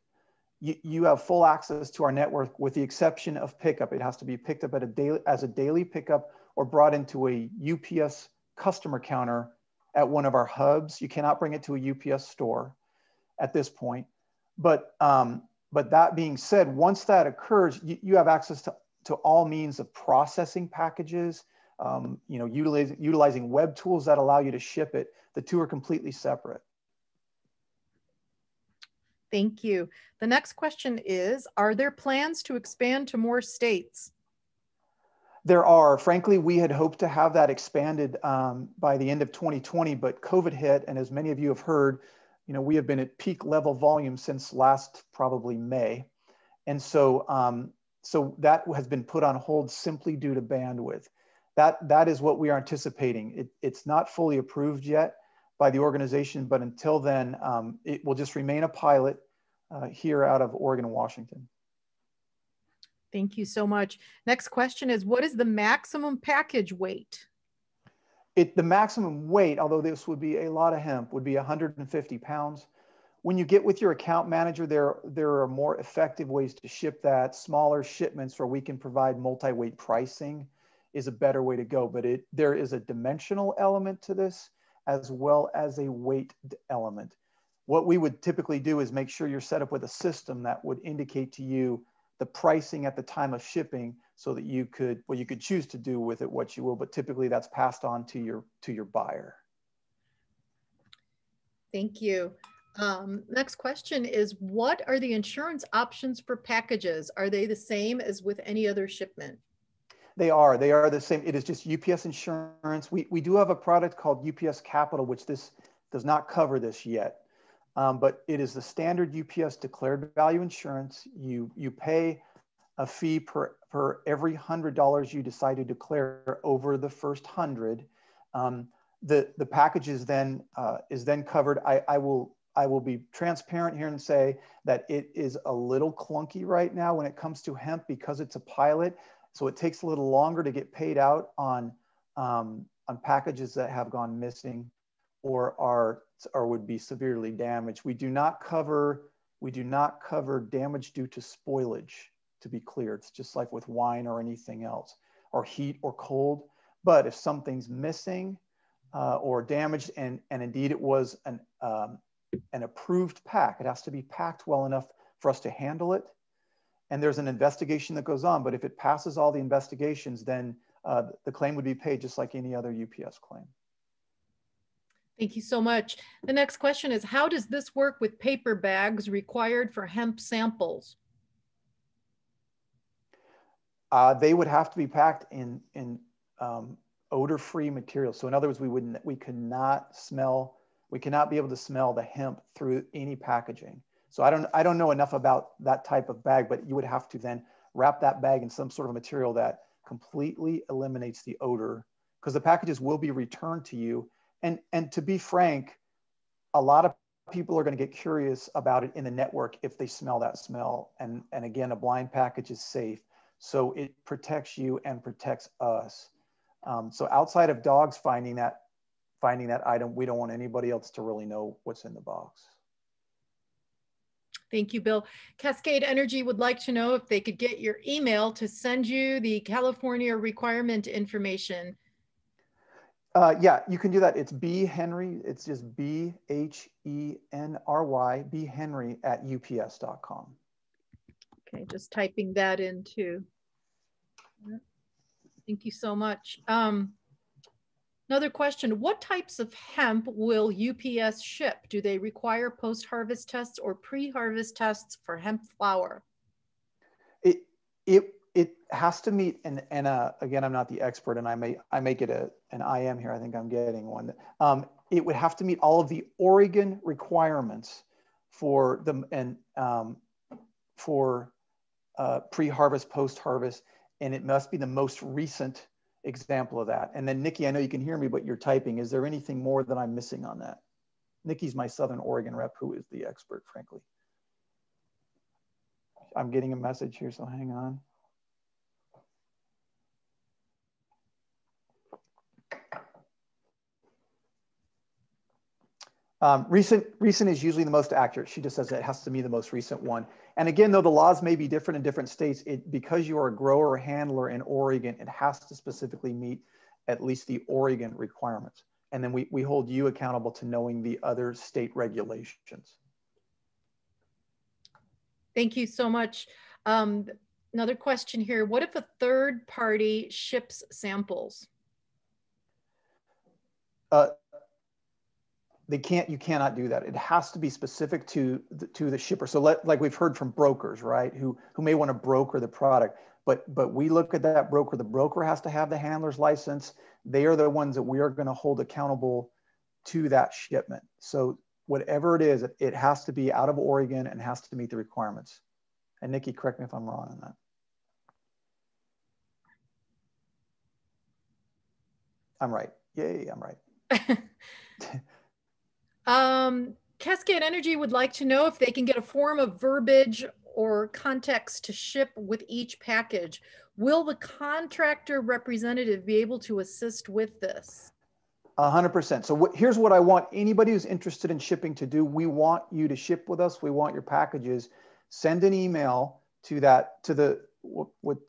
you have full access to our network with the exception of pickup. It has to be picked up as a daily pickup or brought into a UPS customer counter at one of our hubs. You cannot bring it to a UPS store at this point. But that being said, once that occurs, you have access to all means of processing packages, utilizing web tools that allow you to ship it. The two are completely separate. Thank you. The next question is, are there plans to expand to more states? There are. Frankly, we had hoped to have that expanded by the end of 2020, but COVID hit. And as many of you have heard, we have been at peak level volume since last probably May. And so, so that has been put on hold simply due to bandwidth. That is what we are anticipating. It's not fully approved yet by the organization, but until then, it will just remain a pilot here out of Oregon and Washington. Thank you so much. Next question is, what is the maximum package weight? The maximum weight, although this would be a lot of hemp, would be 150 pounds. When you get with your account manager, there are more effective ways to ship that. Smaller shipments where we can provide multi-weight pricing is a better way to go. But there is a dimensional element to this as well as a weight element. What we would typically do is make sure you're set up with a system that would indicate to you the pricing at the time of shipping, so that you could choose to do with it what you will, but typically that's passed on to your buyer. Thank you. Next question is, what are the insurance options for packages? Are they the same as with any other shipment? They are the same. It is just UPS insurance. We do have a product called UPS Capital, which this does not cover this yet. But it is the standard UPS declared value insurance. You pay a fee per every $100 you decide to declare over the first 100. The package is then covered. I will I will be transparent here and say that it is a little clunky right now when it comes to hemp because it's a pilot. So it takes a little longer to get paid out on packages that have gone missing or would be severely damaged. We do not cover damage due to spoilage, to be clear. It's just like with wine or anything else, or heat or cold. But if something's missing or damaged, and indeed it was an approved pack, it has to be packed well enough for us to handle it. And there's an investigation that goes on, but if it passes all the investigations, then the claim would be paid just like any other UPS claim. Thank you so much. The next question is, how does this work with paper bags required for hemp samples? They would have to be packed in odor-free material. So in other words, we cannot be able to smell the hemp through any packaging. So I don't know enough about that type of bag, but you would have to then wrap that bag in some sort of material that completely eliminates the odor, because the packages will be returned to you. And to be frank, a lot of people are going to get curious about it in the network if they smell that smell. And again, a blind package is safe. So it protects you and protects us. So outside of dogs finding that item, we don't want anybody else to really know what's in the box. Thank you, Bill. Cascade Energy would like to know if they could get your email to send you the California requirement information. Yeah, you can do that. It's B Henry. It's just BHENRY, bhenry@ups.com. Okay, just typing that in too. Thank you so much. Another question, what types of hemp will UPS ship? Do they require post-harvest tests or pre-harvest tests for hemp flower? It has to meet, and again, I'm not the expert, and I make it an IM here. I think I'm getting one. It would have to meet all of the Oregon requirements for pre-harvest, post-harvest, and it must be the most recent example of that. And then Nikki, I know you can hear me, but you're typing. Is there anything more that I'm missing on that? Nikki's my Southern Oregon rep, who is the expert, frankly. I'm getting a message here, so hang on. Recent is usually the most accurate. She just says it has to be the most recent one. And again, though the laws may be different in different states, because you are a grower or handler in Oregon, it has to specifically meet at least the Oregon requirements. And then we hold you accountable to knowing the other state regulations. Thank you so much. Another question here. What if a third party ships samples? You cannot do that. It has to be specific to the shipper. So like we've heard from brokers, right, who may want to broker the product, but we look at that broker. The broker has to have the handler's license. They are the ones that we are going to hold accountable to that shipment. So whatever it is, it has to be out of Oregon and has to meet the requirements. And Nikki, correct me if I'm wrong on that. I'm right. Yay, I'm right. Cascade Energy would like to know if they can get a form of verbiage or context to ship with each package. Will the contractor representative be able to assist with this? 100%. So here's what I want anybody who's interested in shipping to do. We want you to ship with us. We want your packages. Send an email to what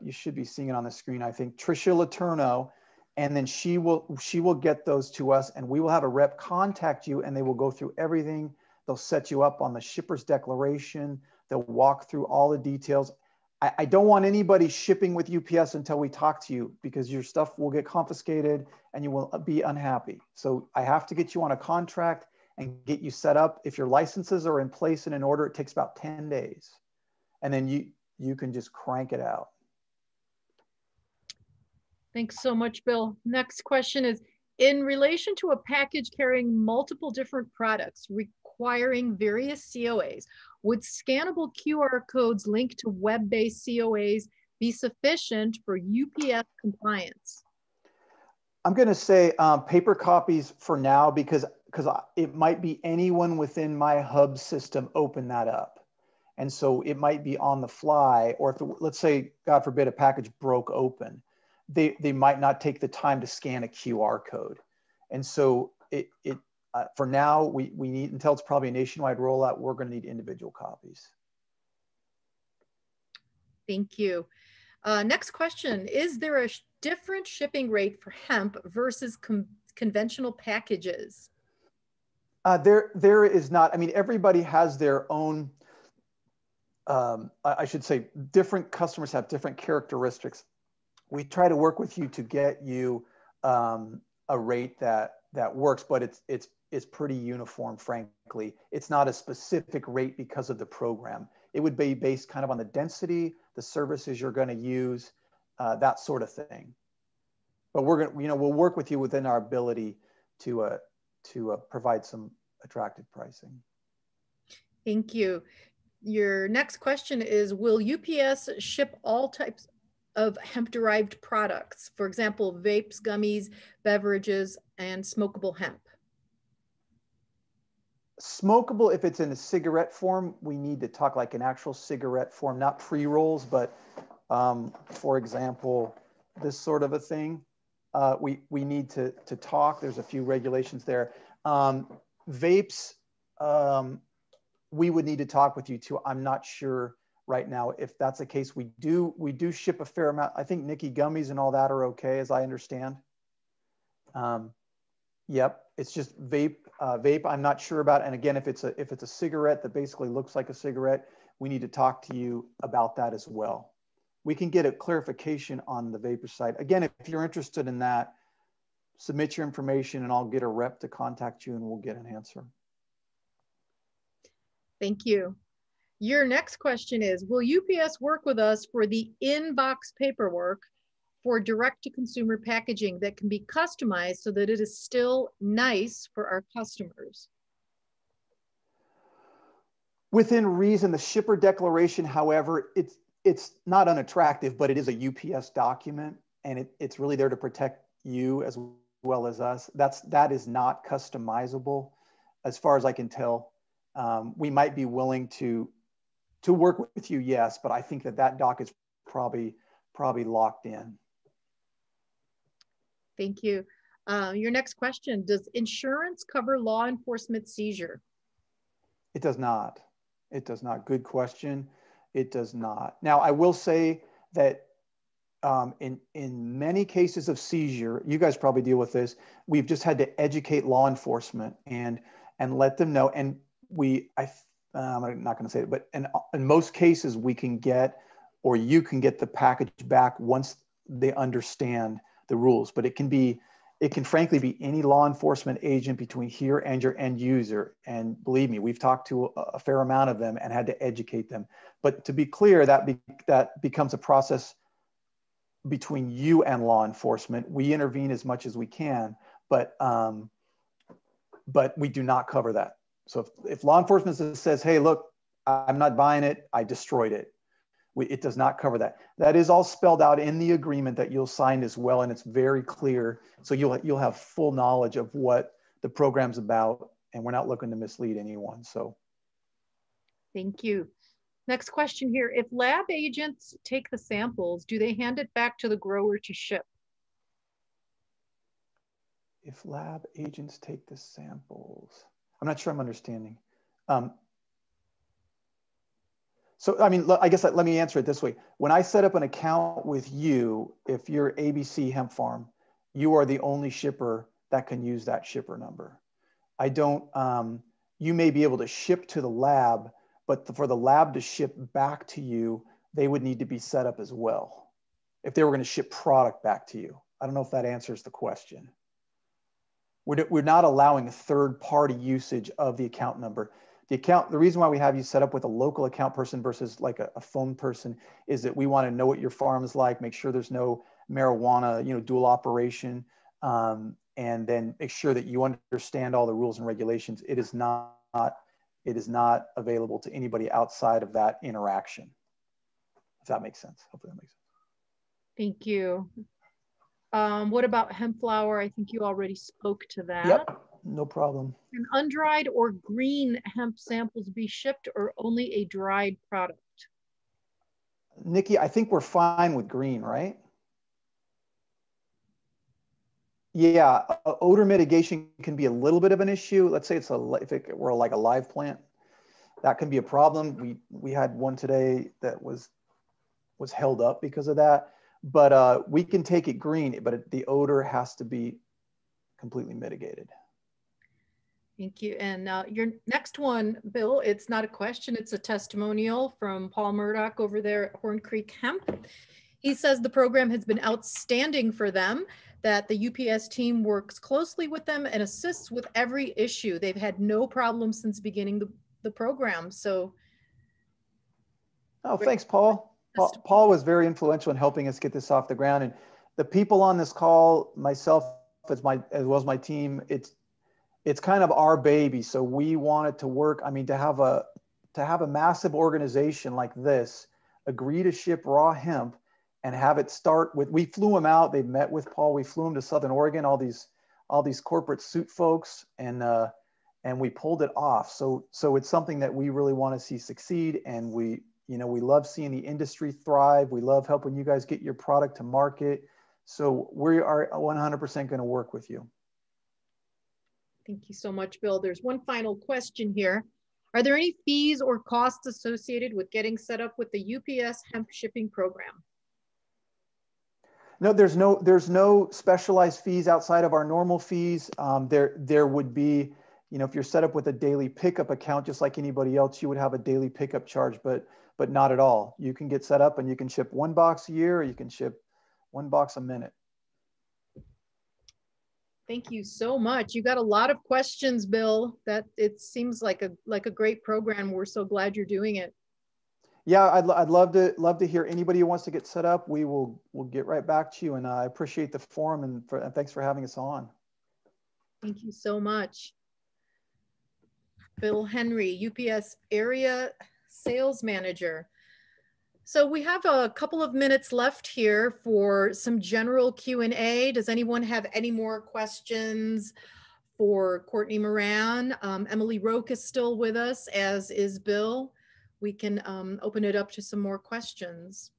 you should be seeing it on the screen, I think, Tricia Letourneau. And then she will get those to us, and we will have a rep contact you, and they will go through everything. They'll set you up on the shipper's declaration. They'll walk through all the details. I don't want anybody shipping with UPS until we talk to you, because your stuff will get confiscated and you will be unhappy. So I have to get you on a contract and get you set up. If your licenses are in place and in order, it takes about 10 days. And then you can just crank it out. Thanks so much, Bill. Next question is, in relation to a package carrying multiple different products requiring various COAs, would scannable QR codes linked to web-based COAs be sufficient for UPS compliance? I'm going to say paper copies for now, because because it might be anyone within my hub system open that up. And so it might be on the fly, or if let's say, God forbid, a package broke open, they might not take the time to scan a QR code. And so for now, we need, until it's probably a nationwide rollout, we're going to need individual copies. Thank you. Next question, is there a different shipping rate for hemp versus conventional packages? There is not. I mean, everybody has their own, I should say, different customers have different characteristics. We try to work with you to get you a rate that works, but it's pretty uniform, frankly. It's not a specific rate because of the program. It would be based kind of on the density, the services you're going to use, that sort of thing. But we're going to, we'll work with you within our ability to provide some attractive pricing. Thank you. Your next question is, will UPS ship all types of hemp-derived products? For example, vapes, gummies, beverages, and smokable hemp. Smokable, if it's in a cigarette form, we need to talk like an actual cigarette form, not pre-rolls, but for example, this sort of a thing. We need to talk. There's a few regulations there. Vapes, we would need to talk with you too. I'm not sure right now if that's the case. We do ship a fair amount. I think Nikki, gummies and all that are okay, as I understand. Yep, it's just vape. Vape, I'm not sure about. And again, if it's a cigarette that basically looks like a cigarette, we need to talk to you about that as well. We can get a clarification on the vapor side. Again, if you're interested in that, submit your information and I'll get a rep to contact you and we'll get an answer. Thank you. Your next question is, will UPS work with us for the in-box paperwork for direct-to-consumer packaging that can be customized so that it is still nice for our customers? Within reason, the shipper declaration, however, it's not unattractive, but it is a UPS document and it's really there to protect you as well as us. That is not customizable as far as I can tell. We might be willing to work with you, yes, but I think that doc is probably locked in. Thank you. Your next question, does insurance cover law enforcement seizure? It does not. It does not. Good question. It does not. Now, I will say that in many cases of seizure, you guys probably deal with this, we've just had to educate law enforcement and let them know. And I'm not going to say it, but in most cases, we can get, or you can get the package back once they understand the rules. But it can frankly be any law enforcement agent between here and your end user. And believe me, we've talked to a fair amount of them and had to educate them. But to be clear, that becomes a process between you and law enforcement. We intervene as much as we can, but we do not cover that. So if law enforcement says, hey, look, I'm not buying it, I destroyed it, it does not cover that. That is all spelled out in the agreement that you'll sign as well, and it's very clear. So you'll have full knowledge of what the program's about, and we're not looking to mislead anyone. So, thank you. Next question here: if lab agents take the samples, do they hand it back to the grower to ship? If lab agents take the samples, I'm not sure I'm understanding. So, I mean, I guess let me answer it this way. When I set up an account with you, if you're ABC Hemp Farm, you are the only shipper that can use that shipper number. I don't, you may be able to ship to the lab, but for the lab to ship back to you, they would need to be set up as well if they were going to ship product back to you. I don't know if that answers the question. We're not allowing a third-party usage of the account number. The reason why we have you set up with a local account person versus like a phone person is that we want to know what your farm is like, make sure there's no marijuana, dual operation, and then make sure that you understand all the rules and regulations. It is not available to anybody outside of that interaction. If that makes sense. Hopefully that makes sense. Thank you. What about hemp flower? I think you already spoke to that. Yep. no problem. Can undried or green hemp samples be shipped or only a dried product? Nikki, I think we're fine with green, right? Yeah, odor mitigation can be a little bit of an issue. Let's say if it were like a live plant, that can be a problem. We had one today that was held up because of that. But we can take it green, but the odor has to be completely mitigated. Thank you. And your next one, Bill, it's not a question, it's a testimonial from Paul Murdoch over there at Horn Creek Hemp. He says the program has been outstanding for them, that the UPS team works closely with them and assists with every issue. They've had no problems since beginning the program. So. Oh, thanks, Paul. Paul was very influential in helping us get this off the ground. And the people on this call, myself, as well as my team, it's kind of our baby. So we want it to work. I mean, to have a massive organization like this agree to ship raw hemp and have it start with, we flew them out. They met with Paul. We flew them to Southern Oregon, all these corporate suit folks, and we pulled it off. So it's something that we really want to see succeed. And we love seeing the industry thrive. We love helping you guys get your product to market. So we are 100% going to work with you. Thank you so much, Bill. There's one final question here. Are there any fees or costs associated with getting set up with the UPS hemp shipping program? No, there's no specialized fees outside of our normal fees. There would be, if you're set up with a daily pickup account, just like anybody else, you would have a daily pickup charge, but not at all. You can get set up and you can ship 1 box a year, or you can ship 1 box a minute. Thank you so much. You got a lot of questions, Bill. That it seems like a great program. We're so glad you're doing it. Yeah, I'd love to hear anybody who wants to get set up. We'll get right back to you, and I appreciate the forum and thanks for having us on. Thank you so much. Bill Henry, UPS Area Sales Manager. So we have a couple of minutes left here for some general Q&A. Does anyone have any more questions for Courtney Moran? Emily Roque is still with us, as is Bill. We can open it up to some more questions.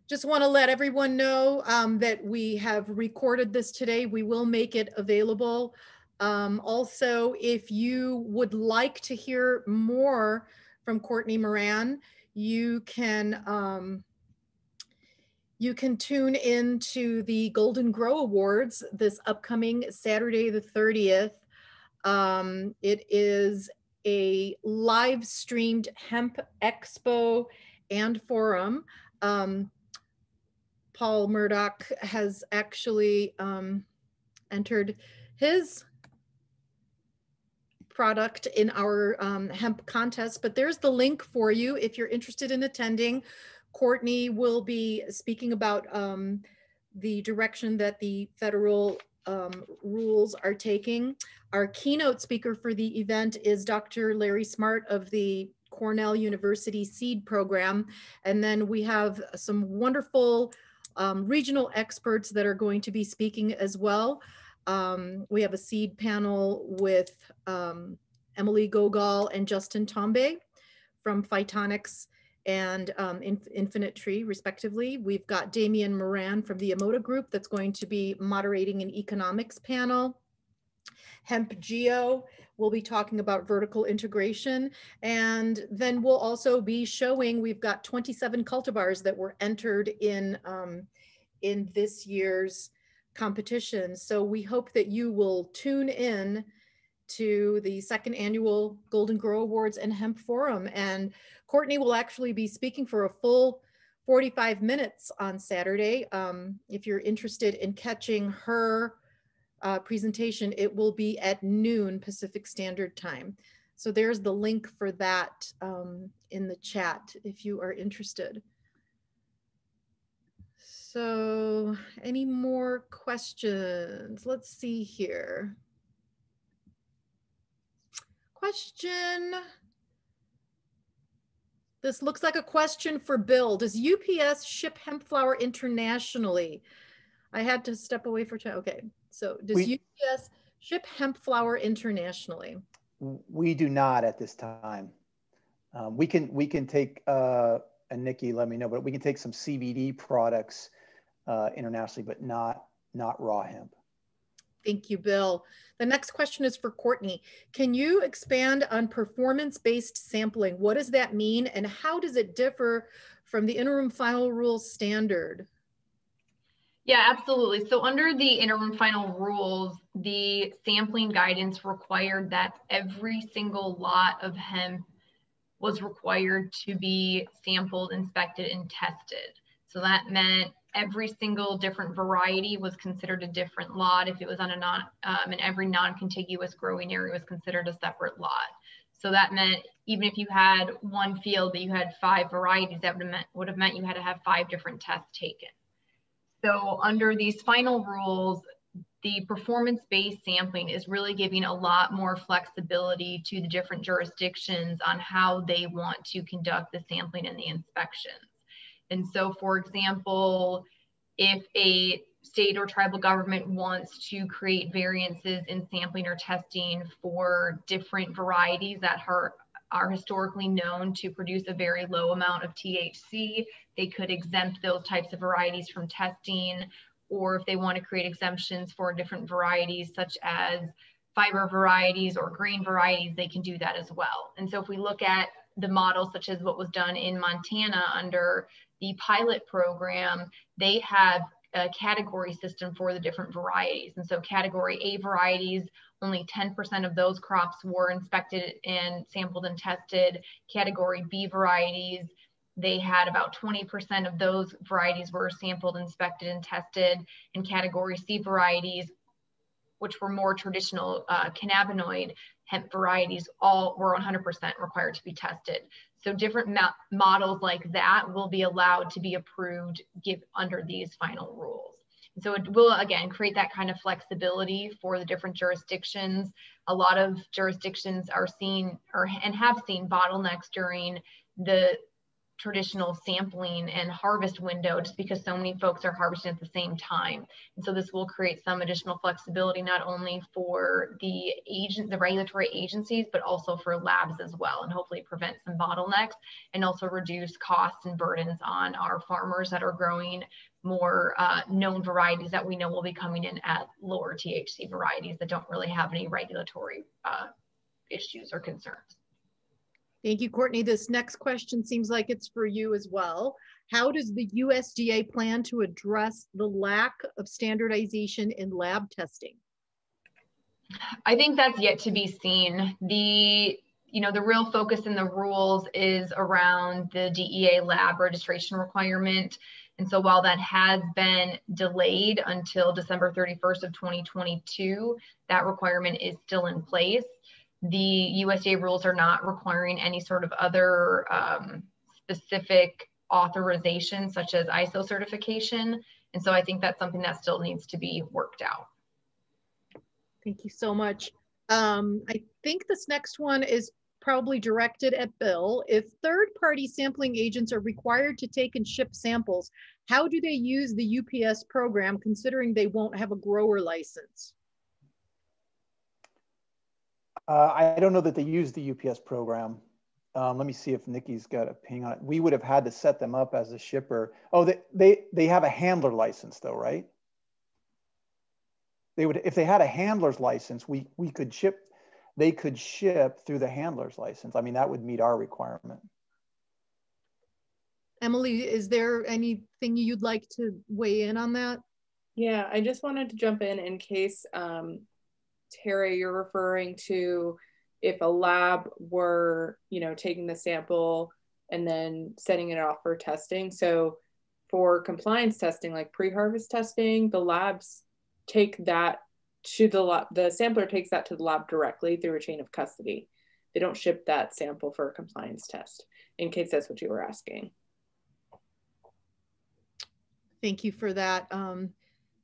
Just want to let everyone know that we have recorded this today. We will make it available. Also, if you would like to hear more from Courtney Moran, you can tune in to the Golden Grow Awards this upcoming Saturday the 30th. It is a live streamed hemp expo and forum. Paul Murdoch has actually entered his product in our hemp contest, but there's the link for you if you're interested in attending. Courtney will be speaking about the direction that the federal rules are taking. Our keynote speaker for the event is Dr. Larry Smart of the Cornell University Seed Program. And then we have some wonderful regional experts that are going to be speaking as well. We have a seed panel with Emily Gogol and Justin Tombe from Phytonics and Infinite Tree, respectively. We've got Damian Moran from the Emoto Group that's going to be moderating an economics panel. Hemp Geo will be talking about vertical integration. And then we'll also be showing, we've got 27 cultivars that were entered in this year's competition. So we hope that you will tune in to the 2nd annual Golden Grow Awards and Hemp Forum. And Courtney will actually be speaking for a full 45 minutes on Saturday. If you're interested in catching her presentation, it will be at noon Pacific Standard Time. So there's the link for that in the chat if you are interested. So any more questions? Let's see here. question. This looks like a question for Bill. Does UPS ship hemp flower internationally? I had to step away for time. Okay, so does UPS ship hemp flower internationally? We do not at this time. We can take, and Nikki, let me know, but we can take some CBD products internationally, but not raw hemp. Thank you, Bill. The next question is for Courtney. Can you expand on performance-based sampling? What does that mean, and how does it differ from the interim final rules standard? Yeah, absolutely. So under the interim final rules, the sampling guidance required that every single lot of hemp was required to be sampled, inspected, and tested. So that meant every single different variety was considered a different lot. If it was on a and every non-contiguous growing area was considered a separate lot. So that meant even if you had one field, but you had 5 varieties, that would have meant you had to have 5 different tests taken. So under these final rules, the performance-based sampling is really giving a lot more flexibility to the different jurisdictions on how they want to conduct the sampling and the inspections. And so, for example, if a state or tribal government wants to create variances in sampling or testing for different varieties that are historically known to produce a very low amount of THC, they could exempt those types of varieties from testing. Or if they want to create exemptions for different varieties, such as fiber varieties or grain varieties, they can do that as well. And so if we look at the model, such as what was done in Montana under the pilot program, they have a category system for the different varieties. And so category A varieties, only 10% of those crops were inspected and sampled and tested. Category B varieties, they had about 20% of those varieties were sampled, inspected, and tested. And category C varieties, which were more traditional cannabinoid hemp varieties, all were 100% required to be tested. So different models like that will be allowed to be approved under these final rules. And so it will, again, create that kind of flexibility for the different jurisdictions. A lot of jurisdictions are seeing and have seen bottlenecks during the traditional sampling and harvest window, just because so many folks are harvesting at the same time. And so this will create some additional flexibility, not only for the regulatory agencies, but also for labs as well, and hopefully prevent some bottlenecks and also reduce costs and burdens on our farmers that are growing more known varieties that we know will be coming in at lower THC varieties that don't really have any regulatory issues or concerns. Thank you, Courtney. This next question seems like it's for you as well. How does the USDA plan to address the lack of standardization in lab testing? I think that's yet to be seen. The real focus in the rules is around the DEA lab registration requirement. And so while that has been delayed until December 31st of 2022, that requirement is still in place. The USDA rules are not requiring any sort of other specific authorization, such as ISO certification. And so I think that's something that still needs to be worked out. Thank you so much. I think this next one is probably directed at Bill. If third-party sampling agents are required to take and ship samples, how do they use the UPS program, considering they won't have a grower license? I don't know that they use the UPS program. Let me see if Nikki's got a ping on it. We would have had to set them up as a shipper. Oh, they have a handler license though, right? They would, if they had a handler's license, we could ship, they could ship through the handler's license. I mean, that would meet our requirement. Emily, is there anything you'd like to weigh in on that? Yeah, I just wanted to jump in case Terry, you're referring to if a lab were, taking the sample and then sending it off for testing. So for compliance testing, like pre-harvest testing, the labs take that to the lab, the sampler takes that to the lab directly through a chain of custody. They don't ship that sample for a compliance test, in case that's what you were asking. Thank you for that.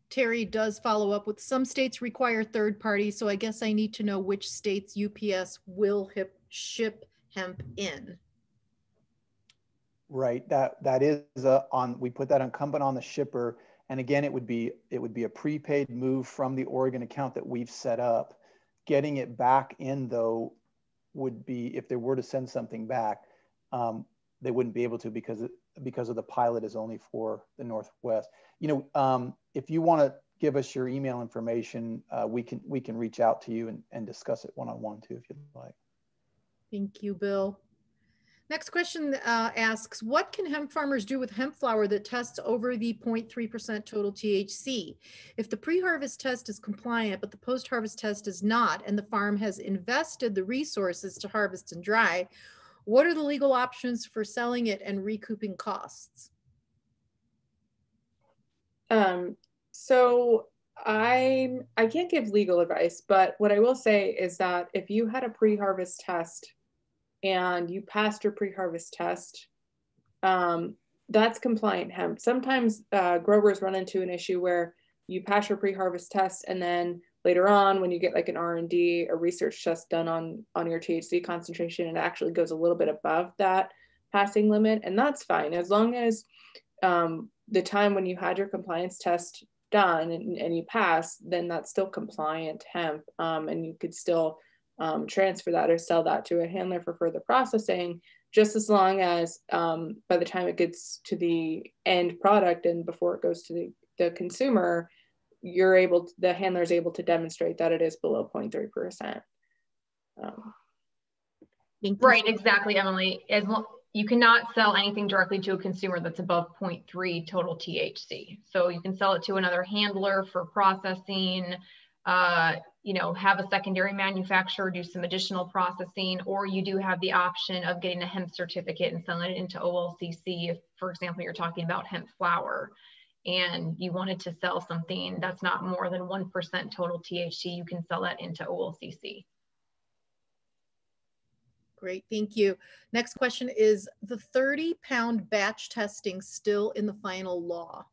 Terry does follow up with some states require third party, so I guess I need to know which states UPS will ship hemp in. Right, that is we put that incumbent on the shipper, and again, it would be a prepaid move from the Oregon account that we've set up. Getting it back in though would be, if they were to send something back, they wouldn't be able to because of the pilot is only for the Northwest. You know, if you want to give us your email information, we can reach out to you and discuss it one-on-one too, if you'd like. Thank you, Bill. Next question asks, what can hemp farmers do with hemp flower that tests over the 0.3% total THC? If the pre-harvest test is compliant, but the post-harvest test is not, and the farm has invested the resources to harvest and dry, what are the legal options for selling it and recouping costs? So I can't give legal advice, but what I will say is that if you had a pre-harvest test and you passed your pre-harvest test, that's compliant hemp. Sometimes growers run into an issue where you pass your pre-harvest test and then later on when you get like an R&D, a research test done on your THC concentration, it actually goes a little bit above that passing limit, and that's fine. As long as the time when you had your compliance test done and you pass, then that's still compliant hemp, and you could still transfer that or sell that to a handler for further processing, just as long as by the time it gets to the end product and before it goes to the consumer, the handler is able to demonstrate that it is below 0.3%. Right, exactly, Emily. You cannot sell anything directly to a consumer that's above 0.3 total THC. So you can sell it to another handler for processing, you know, have a secondary manufacturer do some additional processing, or you do have the option of getting a hemp certificate and selling it into OLCC. If, for example, you're talking about hemp flower and you wanted to sell something that's not more than 1% total THC, you can sell that into OLCC. Great, thank you. Next question is, the 30-pound batch testing still in the final law?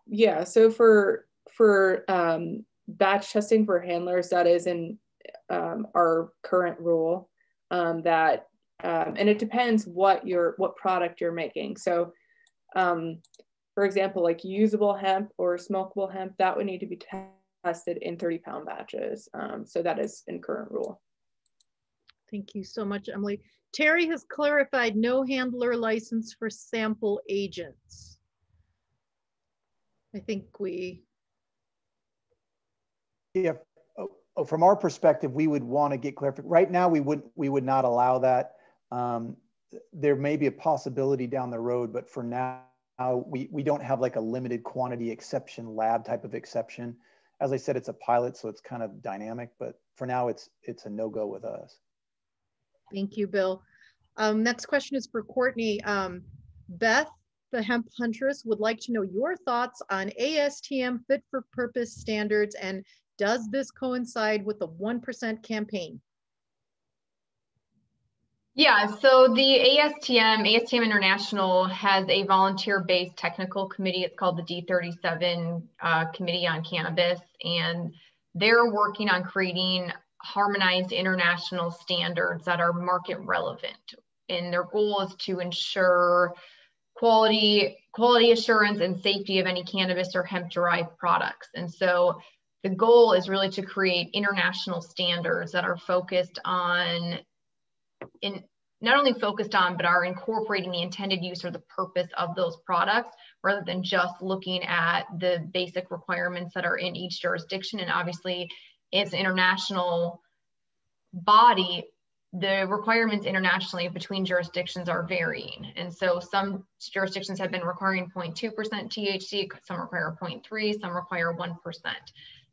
Yeah, so for batch testing for handlers, that is in our current rule, and it depends what product you're making. So for example, like usable hemp or smokable hemp, that would need to be tested in 30-pound batches. So that is in current rule. Thank you so much, Emily. Terry has clarified no handler license for sample agents. I think from our perspective, we would want to get clarification. Right now, we would not allow that. There may be a possibility down the road, but for now, we don't have like a limited quantity exception, lab type of exception. As I said, it's a pilot, so it's kind of dynamic, but for now, it's a no-go with us. Thank you, Bill. Next question is for Courtney. Beth, the hemp huntress, would like to know your thoughts on ASTM fit for purpose standards, and does this coincide with the 1% campaign? Yeah, so the ASTM International has a volunteer-based technical committee. It's called the D37 Committee on Cannabis, and they're working on creating harmonized international standards that are market relevant. And their goal is to ensure quality assurance and safety of any cannabis or hemp-derived products. And so the goal is really to create international standards that are focused on, not only focused on, but are incorporating the intended use or the purpose of those products, rather than just looking at the basic requirements that are in each jurisdiction. And obviously, it's an international body. The requirements internationally between jurisdictions are varying. And so some jurisdictions have been requiring 0.2% THC, some require 0.3, some require 1%.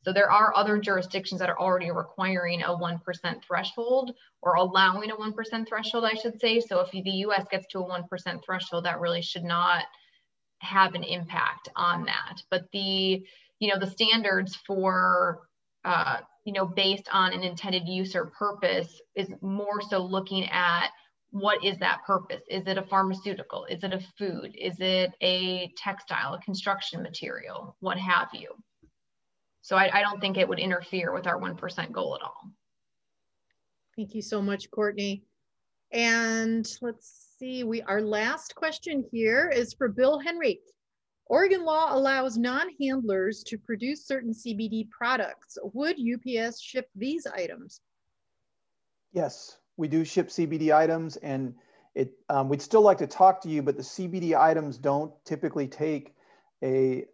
So there are other jurisdictions that are already requiring a 1% threshold, or allowing a 1% threshold, I should say. So if the US gets to a 1% threshold, that really should not have an impact on that. But the standards for based on an intended use or purpose is more so looking at what is that purpose? Is it a pharmaceutical? Is it a food? Is it a textile, a construction material, what have you? So I don't think it would interfere with our 1% goal at all. Thank you so much, Courtney. And let's see, our last question here is for Bill Henry. Oregon law allows non-handlers to produce certain CBD products. Would UPS ship these items? Yes, we do ship CBD items, and we'd still like to talk to you, but the CBD items don't typically take a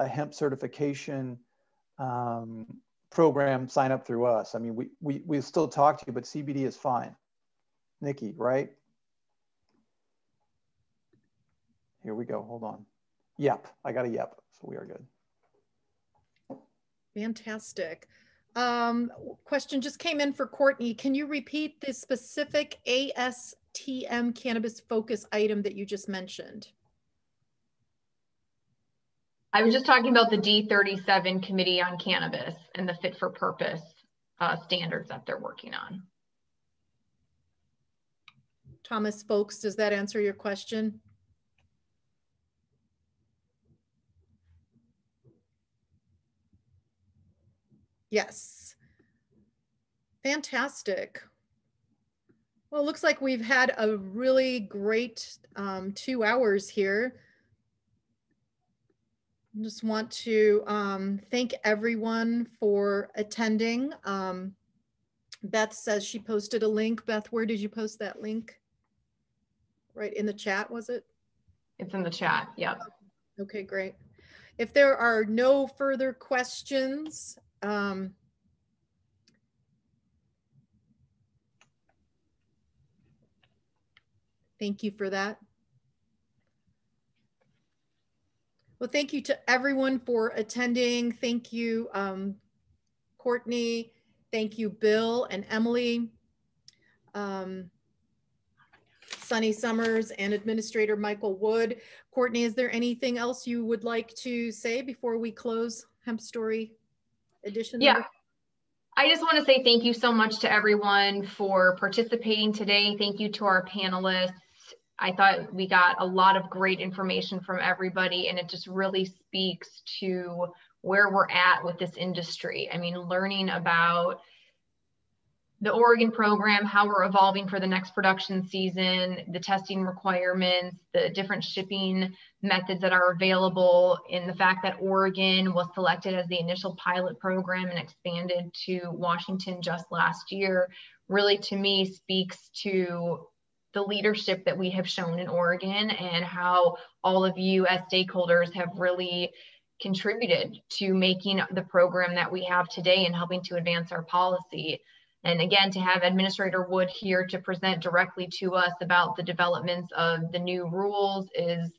hemp certification program sign up through us. I mean, we still talk to you, but CBD is fine. Nikki, right? Here we go, hold on. Yep, I got a yep, so we are good. Fantastic. Question just came in for Courtney. Can you repeat the specific ASTM cannabis focus item that you just mentioned? I was just talking about the D37 Committee on Cannabis and the fit for purpose standards that they're working on. Thomas Folks, does that answer your question? Yes. Fantastic. Well, it looks like we've had a really great 2 hours here. I just want to thank everyone for attending. Beth says she posted a link. Beth, where did you post that link? Right in the chat, was it? It's in the chat, yep. Okay, great. If there are no further questions, thank you for that. Well, thank you to everyone for attending. Thank you, Courtney. Thank you, Bill and Emily, Sunny Summers, and Administrator Michael Wood. Courtney, is there anything else you would like to say before we close Hemp Story edition? Yeah. I just want to say thank you so much to everyone for participating today. Thank you to our panelists. I thought we got a lot of great information from everybody, and it just really speaks to where we're at with this industry. I mean, learning about the Oregon program, how we're evolving for the next production season, the testing requirements, the different shipping methods that are available, and the fact that Oregon was selected as the initial pilot program and expanded to Washington just last year, really to me speaks to the leadership that we have shown in Oregon and how all of you as stakeholders have really contributed to making the program that we have today and helping to advance our policy. And again, to have Administrator Wood here to present directly to us about the developments of the new rules is,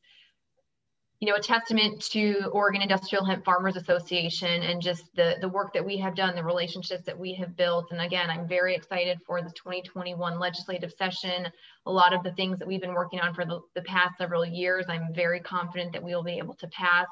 you know, a testament to Oregon Industrial Hemp Farmers Association and just the work that we have done, the relationships that we have built. And again, I'm very excited for the 2021 legislative session. A lot of the things that we've been working on for the past several years, I'm very confident that we will be able to pass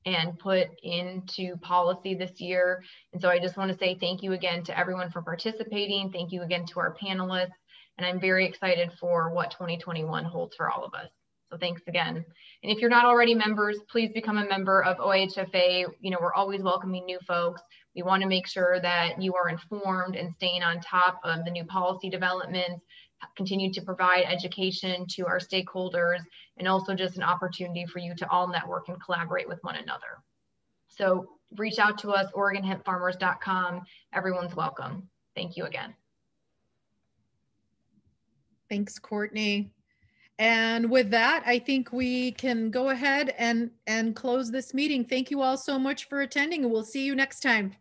and put into policy this year. And so I just want to say thank you again to everyone for participating. Thank you again to our panelists. And I'm very excited for what 2021 holds for all of us. So thanks again. And if you're not already members, please become a member of OIHFA. You know, we're always welcoming new folks. We want to make sure that you are informed and staying on top of the new policy developments, continue to provide education to our stakeholders, and also just an opportunity for you to all network and collaborate with one another. So reach out to us, OregonHempFarmers.com. Everyone's welcome. Thank you again. Thanks, Courtney. And with that, I think we can go ahead and close this meeting. Thank you all so much for attending, and we'll see you next time.